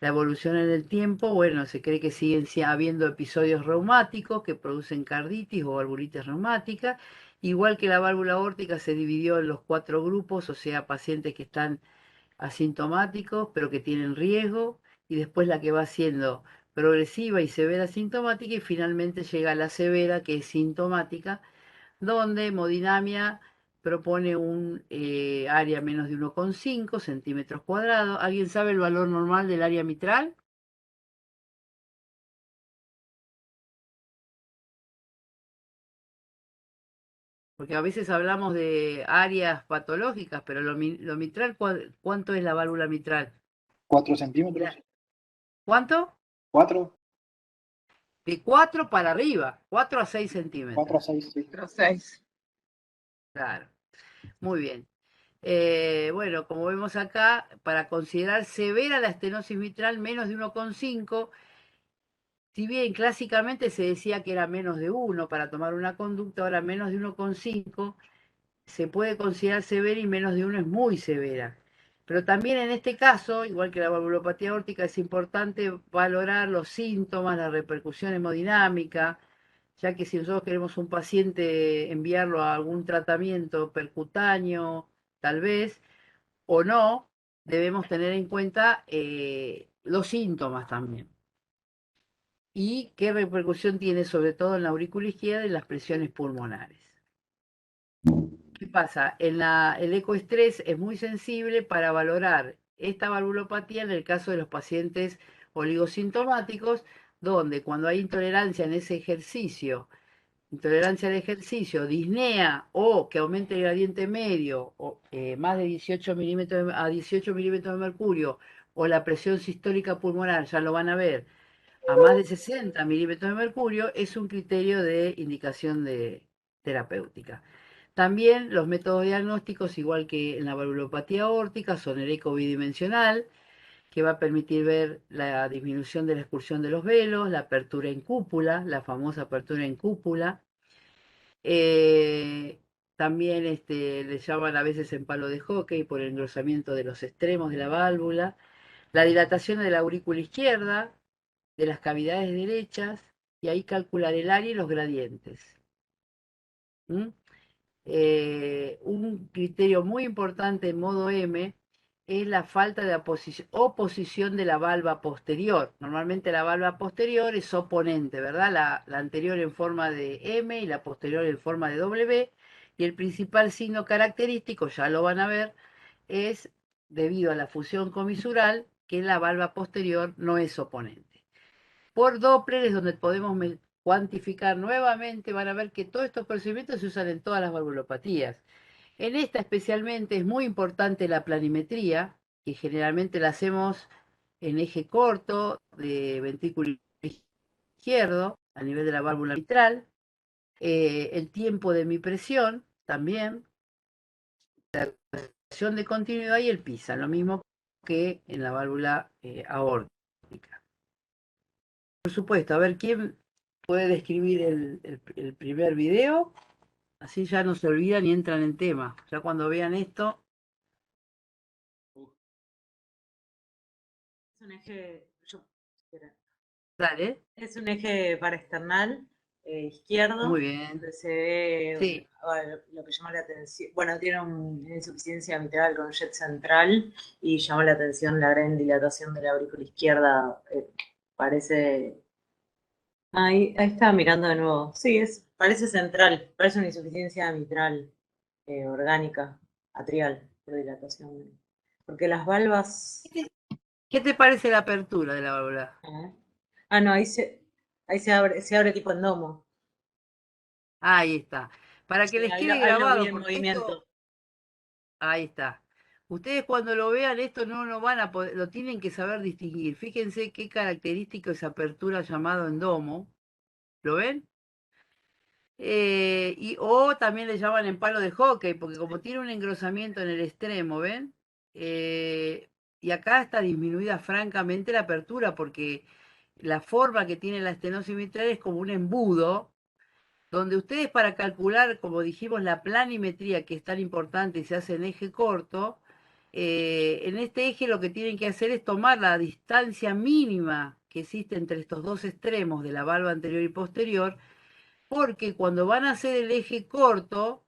La evolución en el tiempo, bueno, se cree que siguen habiendo episodios reumáticos que producen carditis o valvulitis reumática, igual que la válvula aórtica se dividió en los 4 grupos, o sea, pacientes que están asintomáticos pero que tienen riesgo, y después la que va siendo progresiva y severa sintomática, y finalmente llega la severa, que es sintomática, donde hemodinamia propone un área menos de 1,5 centímetros cuadrados. ¿Alguien sabe el valor normal del área mitral? Porque a veces hablamos de áreas patológicas, pero lo mitral, ¿cuánto es la válvula mitral? 4 centímetros. ¿Cuánto? 4. De 4 para arriba, 4 a 6 centímetros. 4 a 6, sí. 4 a 6. Claro, muy bien. Bueno, como vemos acá, para considerar severa la estenosis mitral menos de 1,5, si bien clásicamente se decía que era menos de 1 para tomar una conducta, ahora menos de 1,5 se puede considerar severa y menos de 1 es muy severa. Pero también en este caso, igual que la valvulopatía aórtica, es importante valorar los síntomas, la repercusión hemodinámica, ya que si nosotros queremos un paciente enviarlo a algún tratamiento percutáneo, tal vez, o no, debemos tener en cuenta los síntomas también. Y qué repercusión tiene sobre todo en la aurícula izquierda y en las presiones pulmonares. ¿Qué pasa? El ecoestrés es muy sensible para valorar esta valvulopatía en el caso de los pacientes oligosintomáticos, donde cuando hay intolerancia en ese ejercicio, intolerancia al ejercicio, disnea o que aumente el gradiente medio o más de 18 milímetros a 18 milímetros de mercurio, o la presión sistólica pulmonar, ya lo van a ver, a más de 60 milímetros de mercurio, es un criterio de indicación terapéutica. También los métodos diagnósticos, igual que en la valvulopatía aórtica, son el eco bidimensional, que va a permitir ver la disminución de la excursión de los velos, la apertura en cúpula, la famosa apertura en cúpula. También le llaman a veces en palo de hockey por el engrosamiento de los extremos de la válvula, la dilatación de la aurícula izquierda, de las cavidades derechas, y ahí calcular el área y los gradientes. Un criterio muy importante en modo M es la falta de oposición de la valva posterior. Normalmente la valva posterior es oponente, ¿verdad? La anterior en forma de M y la posterior en forma de W. Y el principal signo característico, ya lo van a ver, es debido a la fusión comisural que la valva posterior no es oponente. Por Doppler es donde podemos cuantificar nuevamente, van a ver que todos estos procedimientos se usan en todas las valvulopatías. En esta especialmente es muy importante la planimetría, que generalmente la hacemos en eje corto de ventrículo izquierdo, a nivel de la válvula mitral, el tiempo de mi presión también, la relación de continuidad y el PISA, lo mismo que en la válvula aórtica. Por supuesto, a ver quién puede describir el primer video, así ya no se olvidan y entran en tema. Ya cuando vean esto. Es un eje, Dale. es un eje paraesternal izquierdo, Muy bien. donde se ve Sí. lo que llama la atención. Bueno, tiene una insuficiencia mitral con jet central y llama la atención la gran dilatación de la aurícula izquierda. Parece. Ahí estaba mirando de nuevo. Sí, parece central, parece una insuficiencia mitral orgánica, atrial, por dilatación. Porque las valvas. ¿Qué te parece la apertura de la válvula? No, ahí se abre tipo endomo. Ahí está. Para que Sí, les ahí quede lo vi grabado, en porque movimiento. ahí está. Ustedes cuando lo vean esto no van a poder, lo tienen que saber distinguir. Fíjense qué característico es apertura llamado endomo. ¿Lo ven? O también le llaman en palo de hockey, porque como tiene un engrosamiento en el extremo, ¿ven? Y acá está disminuida francamente la apertura, porque la forma que tiene la estenosis mitral es como un embudo, donde ustedes para calcular, como dijimos, la planimetría, que es tan importante y se hace en eje corto, en este eje lo que tienen que hacer es tomar la distancia mínima que existe entre estos dos extremos de la valva anterior y posterior, porque cuando van a hacer el eje corto,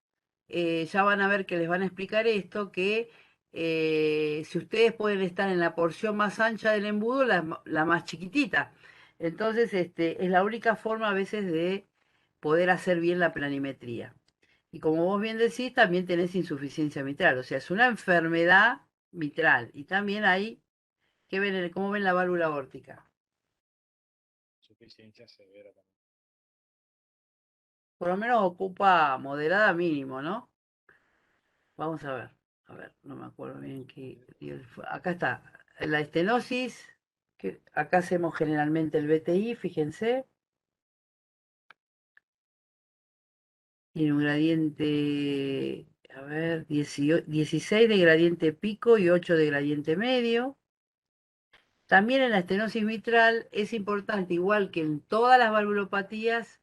ya van a ver que les van a explicar esto, que si ustedes pueden estar en la porción más ancha del embudo, la más chiquitita. Entonces, es la única forma a veces de poder hacer bien la planimetría. Y como vos bien decís, también tenés insuficiencia mitral, o sea, es una enfermedad mitral. Y también hay que ver cómo ven la válvula aórtica. Suficiencia severa también. Por lo menos ocupa moderada mínimo, ¿no? Vamos a ver, no me acuerdo bien qué. Acá está, la estenosis, que acá hacemos generalmente el BTI, fíjense. Tiene un gradiente, a ver, 16 de gradiente pico y 8 de gradiente medio. También en la estenosis mitral es importante, igual que en todas las valvulopatías,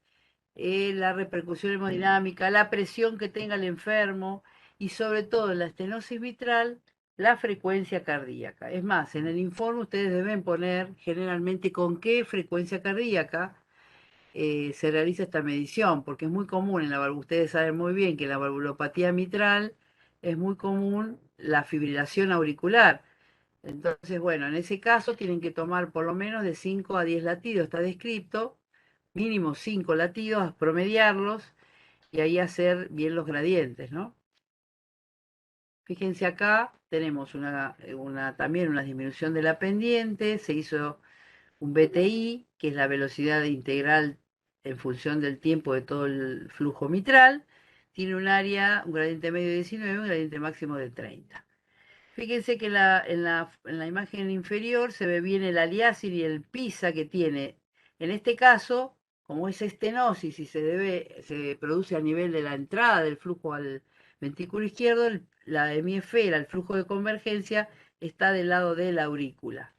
la repercusión hemodinámica, la presión que tenga el enfermo y sobre todo en la estenosis mitral, la frecuencia cardíaca. Es más, en el informe ustedes deben poner generalmente con qué frecuencia cardíaca se realiza esta medición, porque es muy común en la valvulopatía, ustedes saben muy bien que en la valvulopatía mitral es muy común la fibrilación auricular. Entonces, bueno, en ese caso tienen que tomar por lo menos de 5 a 10 latidos, está descrito, mínimo 5 latidos, promediarlos y ahí hacer bien los gradientes, ¿no? Fíjense acá, tenemos también una disminución de la pendiente, se hizo un BTI, que es la velocidad integral en función del tiempo de todo el flujo mitral, tiene un gradiente medio de 19, un gradiente máximo de 30. Fíjense que en la imagen inferior se ve bien el aliácil y el PISA que tiene. En este caso, como es estenosis y se produce a nivel de la entrada del flujo al ventrículo izquierdo, la hemiesfera, el flujo de convergencia, está del lado de la aurícula.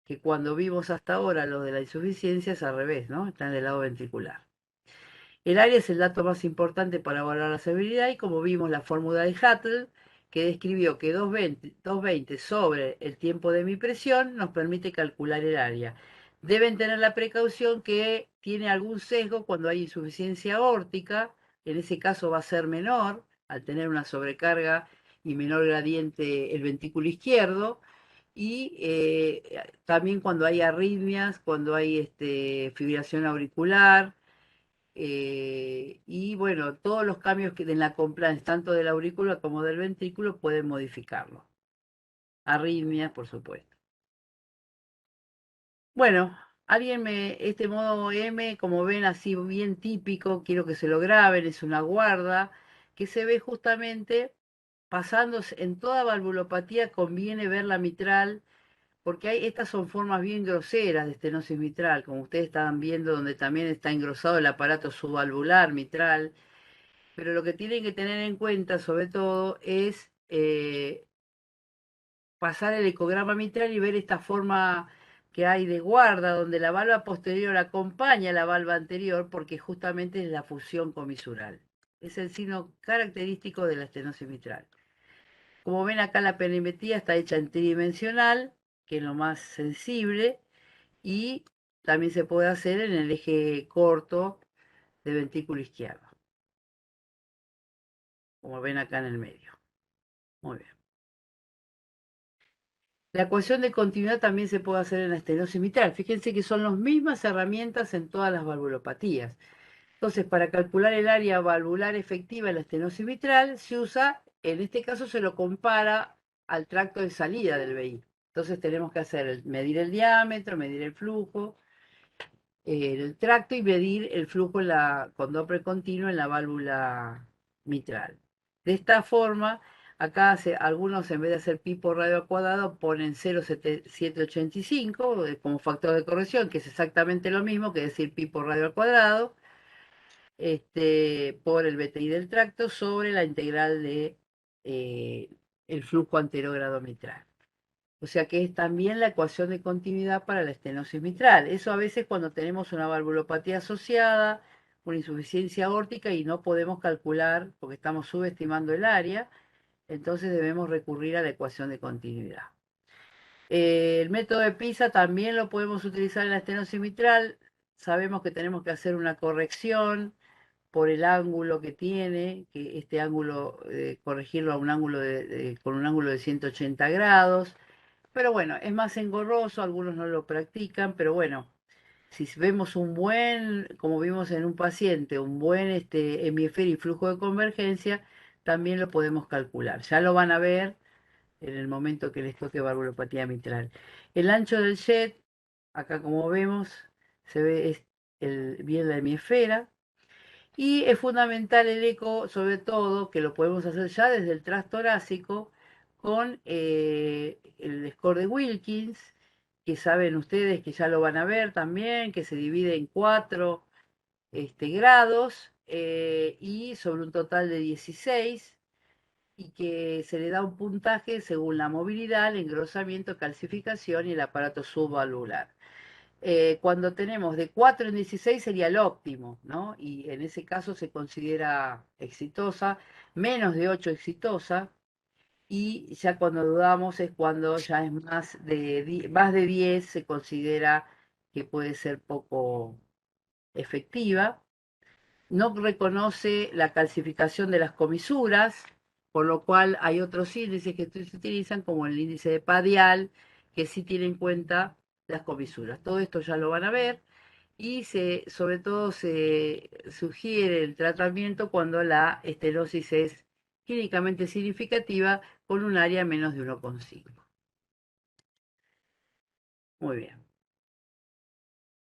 Que cuando vimos hasta ahora lo de la insuficiencia es al revés, ¿no? Está del lado ventricular. El área es el dato más importante para evaluar la severidad y como vimos la fórmula de Huttle, que describió que 220 sobre el tiempo de mi presión nos permite calcular el área. Deben tener la precaución que tiene algún sesgo cuando hay insuficiencia aórtica, en ese caso va a ser menor, al tener una sobrecarga y menor gradiente el ventrículo izquierdo, y también cuando hay arritmias, cuando hay fibrilación auricular, y bueno, todos los cambios que en la compliance, tanto del aurículo como del ventrículo, pueden modificarlo. Arritmias, por supuesto. Bueno, este modo M, como ven, así bien típico, quiero que se lo graben, es una guarda, que se ve justamente pasando en toda valvulopatía, conviene ver la mitral, porque estas son formas bien groseras de estenosis mitral, como ustedes estaban viendo, donde también está engrosado el aparato subvalvular mitral. Pero lo que tienen que tener en cuenta, sobre todo, es pasar el ecograma mitral y ver esta forma que hay de guarda, donde la valva posterior acompaña a la valva anterior, porque justamente es la fusión comisural. Es el signo característico de la estenosis mitral. Como ven acá, la perimetría está hecha en tridimensional, que es lo más sensible, y también se puede hacer en el eje corto del ventrículo izquierdo, como ven acá en el medio. Muy bien. La ecuación de continuidad también se puede hacer en la estenosis mitral. Fíjense que son las mismas herramientas en todas las valvulopatías. Entonces, para calcular el área valvular efectiva en la estenosis mitral, se usa, en este caso se lo compara al tracto de salida del VI. Entonces tenemos que medir el diámetro, medir el flujo, el tracto y medir el flujo con Doppler continuo en la válvula mitral. De esta forma, acá algunos en vez de hacer pi por radio al cuadrado ponen 0,785 como factor de corrección, que es exactamente lo mismo que decir pi por radio al cuadrado, por el BTI del tracto sobre la integral de el flujo anterogrado mitral. O sea que es también la ecuación de continuidad para la estenosis mitral. Eso a veces cuando tenemos una valvulopatía asociada, una insuficiencia aórtica y no podemos calcular porque estamos subestimando el área, entonces debemos recurrir a la ecuación de continuidad. El método de PISA también lo podemos utilizar en la estenosis mitral. Sabemos que tenemos que hacer una corrección por el ángulo que tiene, que este ángulo, corregirlo a un ángulo con un ángulo de 180 grados. Pero bueno, es más engorroso, algunos no lo practican, pero bueno, Si vemos un buen, como vimos en un paciente, un buen hemisferio y flujo de convergencia, también lo podemos calcular. Ya lo van a ver en el momento que les toque valvulopatía mitral. El ancho del jet, acá como vemos, se ve bien la hemisfera. Y es fundamental el eco, sobre todo, que lo podemos hacer ya desde el transtorácico con el score de Wilkins, que saben ustedes que ya lo van a ver también, que se divide en 4 grados y sobre un total de 16 y que se le da un puntaje según la movilidad, el engrosamiento, calcificación y el aparato subvalvular. Cuando tenemos de 4 en 16 sería el óptimo, ¿no? Y en ese caso se considera exitosa, menos de 8 exitosa, y ya cuando dudamos es cuando ya es más de 10 se considera que puede ser poco efectiva. No reconoce la calcificación de las comisuras, por lo cual hay otros índices que se utilizan, como el índice de Padial, que sí tiene en cuenta las comisuras. Todo esto ya lo van a ver y sobre todo se sugiere el tratamiento cuando la estenosis es clínicamente significativa con un área menos de 1,5. Muy bien.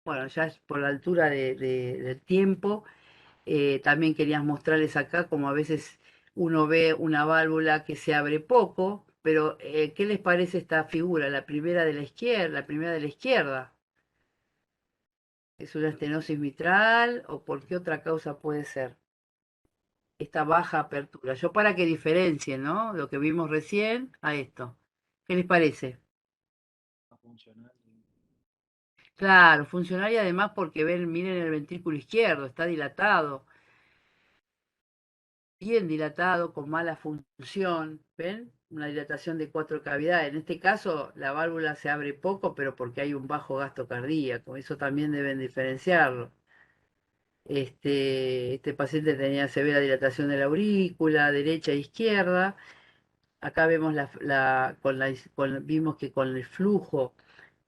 Bueno, ya es por la altura del tiempo. También querías mostrarles acá como a veces uno ve una válvula que se abre poco, pero ¿qué les parece esta figura? La primera de la izquierda. ¿Es una estenosis mitral o por qué otra causa puede ser? Esta baja apertura. Yo para que diferencien, ¿no? Lo que vimos recién a esto. ¿Qué les parece? Claro, funcional y además porque miren el ventrículo izquierdo, está dilatado. Bien dilatado, con mala función, ¿ven? Una dilatación de 4 cavidades. En este caso, la válvula se abre poco, pero porque hay un bajo gasto cardíaco. Eso también deben diferenciarlo. Este paciente tenía severa dilatación de la aurícula, derecha e izquierda. Acá vemos vimos que con el flujo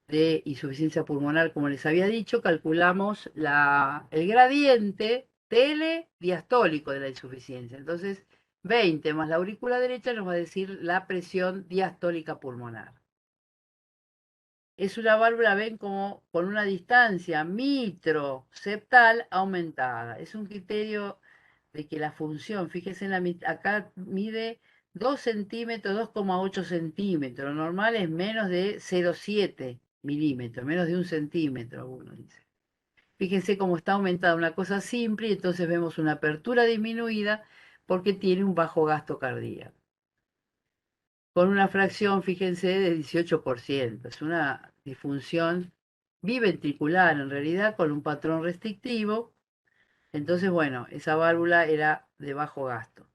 de insuficiencia pulmonar, como les había dicho, calculamos el gradiente TL diastólico de la insuficiencia. Entonces, 20 más la aurícula derecha nos va a decir la presión diastólica pulmonar. Es una válvula, ven, como con una distancia mitroseptal aumentada. Es un criterio de que la función, fíjense, acá mide 2 centímetros, 2,8 centímetros. Lo normal es menos de 0,7 milímetros, menos de 1 centímetro, uno dice. Fíjense cómo está aumentada una cosa simple y entonces vemos una apertura disminuida porque tiene un bajo gasto cardíaco. Con una fracción, fíjense, de 18%. Es una disfunción biventricular en realidad con un patrón restrictivo. Entonces, bueno, esa válvula era de bajo gasto.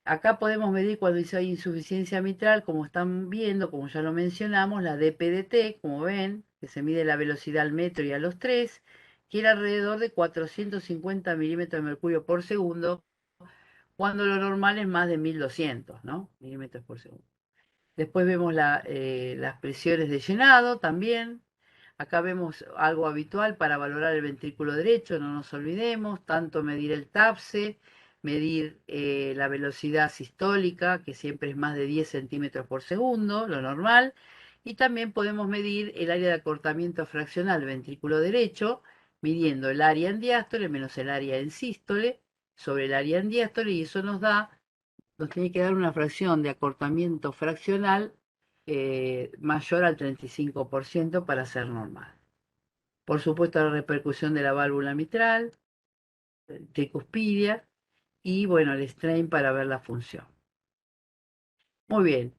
Acá podemos medir cuando hay insuficiencia mitral, como están viendo, como ya lo mencionamos, la DPDT, como ven, que se mide la velocidad al metro y a los 3, que era alrededor de 450 milímetros de mercurio por segundo, cuando lo normal es más de 1200, ¿no? Milímetros por segundo. Después vemos las presiones de llenado también. Acá vemos algo habitual para valorar el ventrículo derecho, no nos olvidemos, tanto medir el TAPSE, medir la velocidad sistólica, que siempre es más de 10 centímetros por segundo, lo normal, y también podemos medir el área de acortamiento fraccional del ventrículo derecho, midiendo el área en diástole menos el área en sístole sobre el área en diástole, y eso nos tiene que dar una fracción de acortamiento fraccional mayor al 35% para ser normal. Por supuesto, la repercusión de la válvula mitral, tricuspidia y, bueno, el strain para ver la función. Muy bien.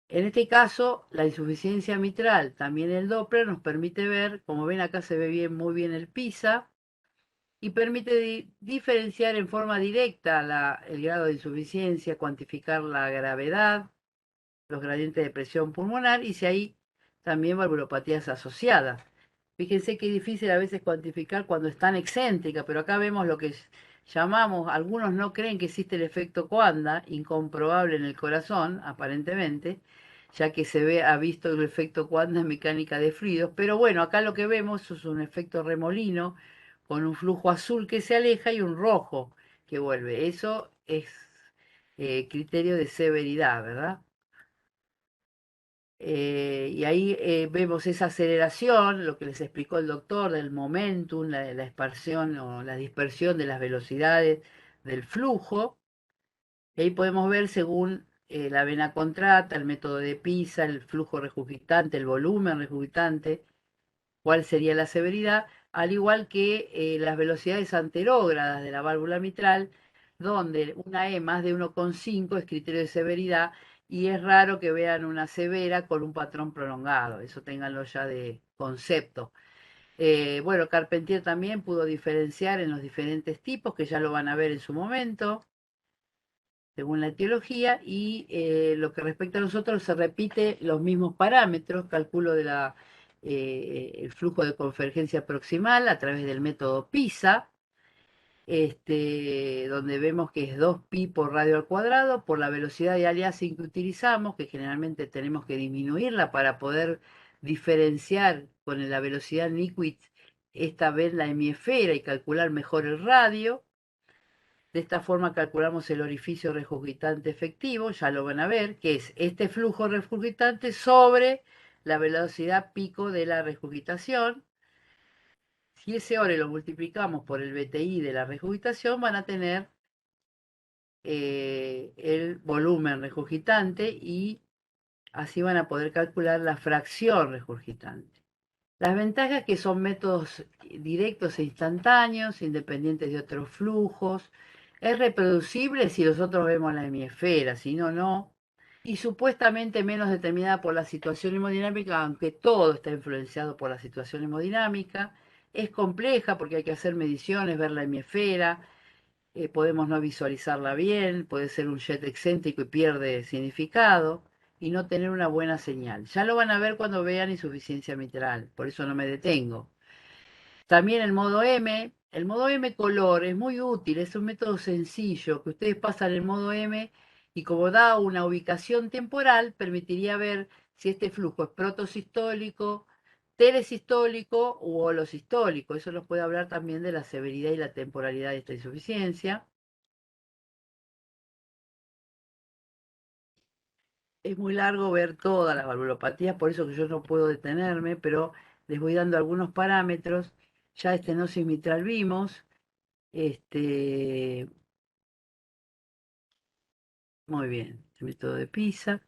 En este caso, la insuficiencia mitral, también el Doppler, nos permite ver, como ven acá se ve muy bien el PISA, y permite diferenciar en forma directa el grado de insuficiencia, cuantificar la gravedad, los gradientes de presión pulmonar y si hay también valvulopatías asociadas. Fíjense que es difícil a veces cuantificar cuando están excéntricas, pero acá vemos lo que llamamos, algunos no creen que existe el efecto Coanda, incomprobable en el corazón, aparentemente, ya que ha visto el efecto cuanta en mecánica de fluidos. Pero bueno, acá lo que vemos es un efecto remolino con un flujo azul que se aleja y un rojo que vuelve. Eso es criterio de severidad, ¿verdad? Y ahí vemos esa aceleración, lo que les explicó el doctor, del momentum, la expansión o la dispersión de las velocidades del flujo. Y ahí podemos ver según la vena contrata, el método de Pisa, el flujo regurgitante, el volumen regurgitante, cuál sería la severidad, al igual que las velocidades anterógradas de la válvula mitral, donde una E más de 1,5 es criterio de severidad y es raro que vean una severa con un patrón prolongado, eso ténganlo ya de concepto. Bueno, Carpentier también pudo diferenciar en los diferentes tipos, que ya lo van a ver en su momento según la etiología, y lo que respecta a nosotros se repite los mismos parámetros, cálculo de el flujo de convergencia proximal a través del método PISA, donde vemos que es 2pi por radio al cuadrado, por la velocidad de aliasing que utilizamos, que generalmente tenemos que disminuirla para poder diferenciar con la velocidad Nyquist esta vez la hemiesfera y calcular mejor el radio. De esta forma calculamos el orificio regurgitante efectivo, ya lo van a ver, que es este flujo regurgitante sobre la velocidad pico de la regurgitación. Si ese ore lo multiplicamos por el BTI de la regurgitación, van a tener el volumen regurgitante y así van a poder calcular la fracción regurgitante. Las ventajas que son métodos directos e instantáneos, independientes de otros flujos. Es reproducible si nosotros vemos la hemisfera, si no, no. Y supuestamente menos determinada por la situación hemodinámica, aunque todo está influenciado por la situación hemodinámica. Es compleja porque hay que hacer mediciones, ver la hemisfera. Podemos no visualizarla bien, puede ser un jet excéntrico y pierde significado y no tener una buena señal. Ya lo van a ver cuando vean insuficiencia mitral, por eso no me detengo. También el modo M color es muy útil, es un método sencillo que ustedes pasan el modo M y como da una ubicación temporal, permitiría ver si este flujo es protosistólico, telesistólico u holosistólico. Eso nos puede hablar también de la severidad y la temporalidad de esta insuficiencia. Es muy largo ver todas las valvulopatías, por eso que yo no puedo detenerme, pero les voy dando algunos parámetros. Ya estenosis mitral vimos. Muy bien, el método de Pisa.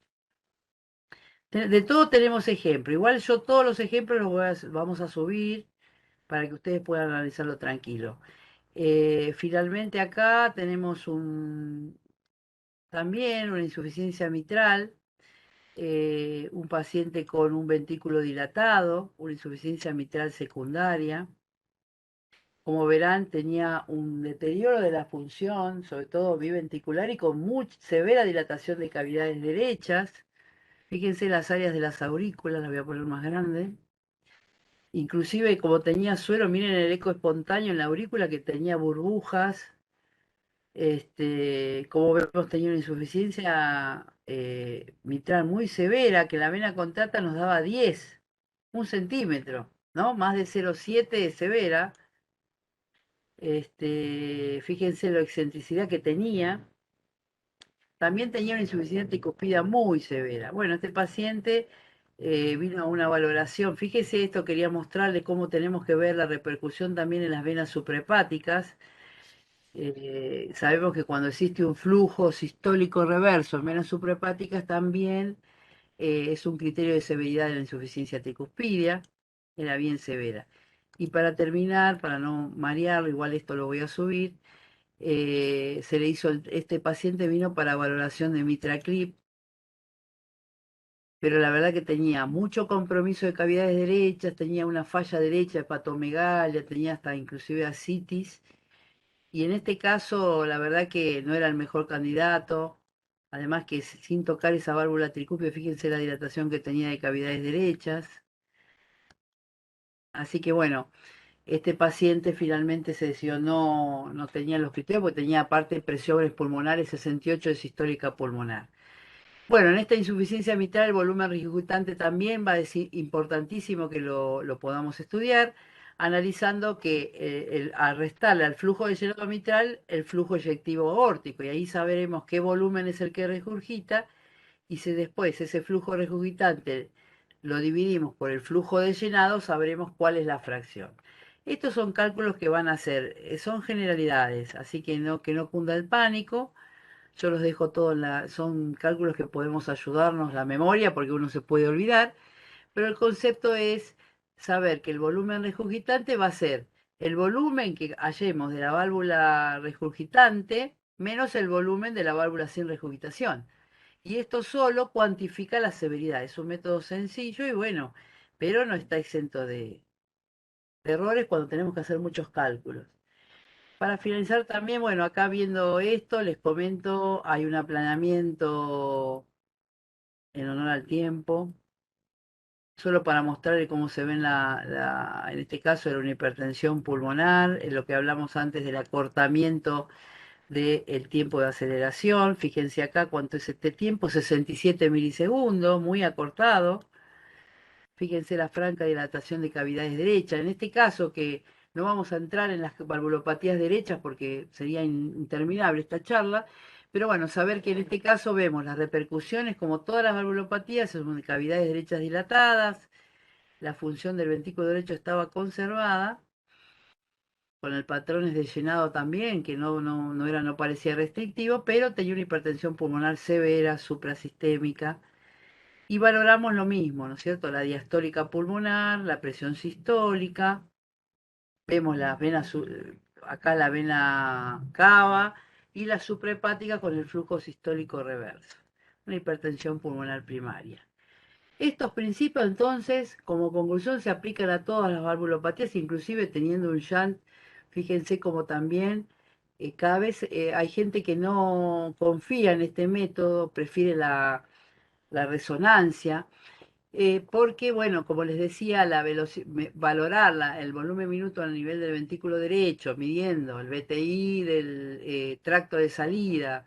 De todo tenemos ejemplo. Igual yo todos los ejemplos vamos a subir para que ustedes puedan analizarlo tranquilo. Finalmente acá tenemos también una insuficiencia mitral. Un paciente con un ventrículo dilatado, una insuficiencia mitral secundaria. Como verán, tenía un deterioro de la función, sobre todo biventricular y con severa dilatación de cavidades derechas. Fíjense las áreas de las aurículas, las voy a poner más grande. Inclusive como tenía suero, miren el eco espontáneo en la aurícula que tenía burbujas. Como vemos, tenía una insuficiencia mitral muy severa, que la vena contrata nos daba 10, 1 centímetro, ¿no? Más de 0,7 de severa. Fíjense la excentricidad que tenía. También tenía una insuficiencia tricuspida muy severa. Bueno, este paciente vino a una valoración. Fíjese esto, quería mostrarle cómo tenemos que ver la repercusión también en las venas suprahepáticas. Sabemos que cuando existe un flujo sistólico reverso en venas suprahepáticas también es un criterio de severidad de la insuficiencia tricuspidia. Era bien severa. Y para terminar, para no marearlo, igual esto lo voy a subir, se le hizo, este paciente vino para valoración de MitraClip, pero la verdad que tenía mucho compromiso de cavidades derechas, tenía una falla derecha, hepatomegalia, tenía hasta inclusive ascitis, y en este caso la verdad que no era el mejor candidato, además que sin tocar esa válvula tricúspide, fíjense la dilatación que tenía de cavidades derechas. Así que bueno, este paciente finalmente se decidió, no tenía los criterios, porque tenía aparte presiones pulmonares 68 de sistólica pulmonar. Bueno, en esta insuficiencia mitral el volumen regurgitante también va a decir importantísimo que lo podamos estudiar, analizando que al restarle al flujo de llenado mitral el flujo eyectivo aórtico, y ahí sabremos qué volumen es el que regurgita, y si después ese flujo regurgitante lo dividimos por el flujo de llenado, sabremos cuál es la fracción. Estos son cálculos que van a ser, son generalidades, así que no cunda el pánico. Yo los dejo todos, son cálculos que podemos ayudarnos la memoria porque uno se puede olvidar, pero el concepto es saber que el volumen regurgitante va a ser el volumen que hallemos de la válvula regurgitante menos el volumen de la válvula sin regurgitación. Y esto solo cuantifica la severidad. Es un método sencillo y bueno, pero no está exento de errores cuando tenemos que hacer muchos cálculos. Para finalizar también, bueno, acá viendo esto, les comento, hay un aplanamiento en honor al tiempo, solo para mostrarles cómo se ve en este caso era una hipertensión pulmonar, en lo que hablamos antes del acortamiento del tiempo de aceleración. Fíjense acá cuánto es este tiempo, 67 milisegundos, muy acortado. Fíjense la franca dilatación de cavidades derechas. En este caso, que no vamos a entrar en las valvulopatías derechas porque sería interminable esta charla, pero bueno, saber que en este caso vemos las repercusiones, como todas las valvulopatías, son de cavidades derechas dilatadas, la función del ventrículo derecho estaba conservada, con el patrones de llenado también, que no parecía restrictivo, pero tenía una hipertensión pulmonar severa, suprasistémica. Y valoramos lo mismo, ¿no es cierto? La diastólica pulmonar, la presión sistólica, vemos las venas, acá la vena cava y la suprahepática con el flujo sistólico reverso, una hipertensión pulmonar primaria. Estos principios entonces, como conclusión, se aplican a todas las valvulopatías, inclusive teniendo un shunt. Fíjense como también cada vez hay gente que no confía en este método, prefiere la resonancia. Porque, bueno, como les decía, valorar el volumen minuto a nivel del ventrículo derecho, midiendo el BTI del tracto de salida,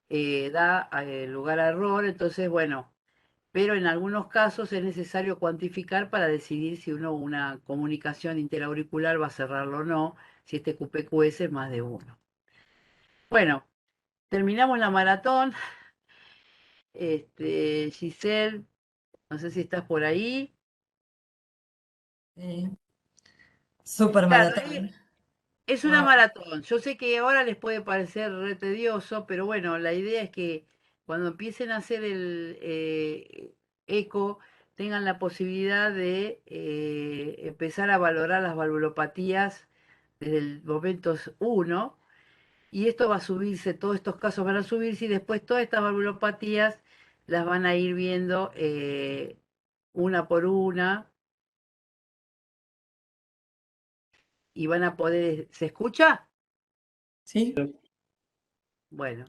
da lugar a error. Entonces, bueno, pero en algunos casos es necesario cuantificar para decidir si una comunicación interauricular va a cerrarlo o no, si este QPQS es más de uno. Bueno, terminamos la maratón. Giselle, no sé si estás por ahí. Súper Claro, maratón. es una maratón. Yo sé que ahora les puede parecer re tedioso, pero bueno, la idea es que cuando empiecen a hacer el eco, tengan la posibilidad de empezar a valorar las valvulopatías desde el momento 1, y esto va a subirse, todos estos casos van a subirse, y después todas estas valvulopatías las van a ir viendo una por una, y van a poder... ¿Se escucha? ¿Sí? Bueno.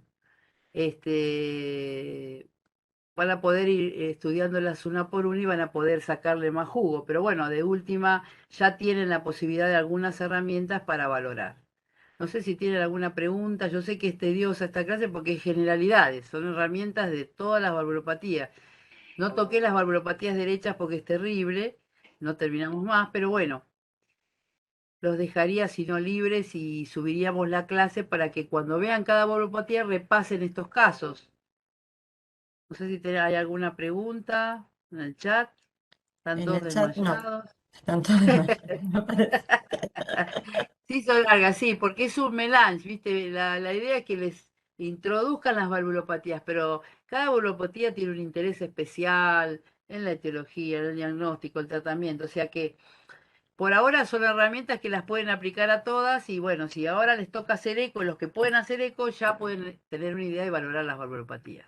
Van a poder ir estudiándolas una por una y van a poder sacarle más jugo. Pero bueno, de última ya tienen la posibilidad de algunas herramientas para valorar. No sé si tienen alguna pregunta. Yo sé que es tediosa esta clase porque es generalidades, son herramientas de todas las valvulopatías. No toqué las valvulopatías derechas porque es terrible, no terminamos más, pero bueno, los dejaría si no libres y subiríamos la clase para que cuando vean cada valvulopatía repasen estos casos. No sé si hay alguna pregunta en el chat. Están En todos el chat no. desmayados. Están todos desmayados, me parece. Sí, son largas, sí, porque es un melange, ¿viste? La idea es que les introduzcan las valvulopatías, pero cada valvulopatía tiene un interés especial en la etiología, en el diagnóstico, el tratamiento. O sea que por ahora son herramientas que las pueden aplicar a todas, y bueno, si ahora les toca hacer eco, los que pueden hacer eco ya pueden tener una idea y valorar las valvulopatías.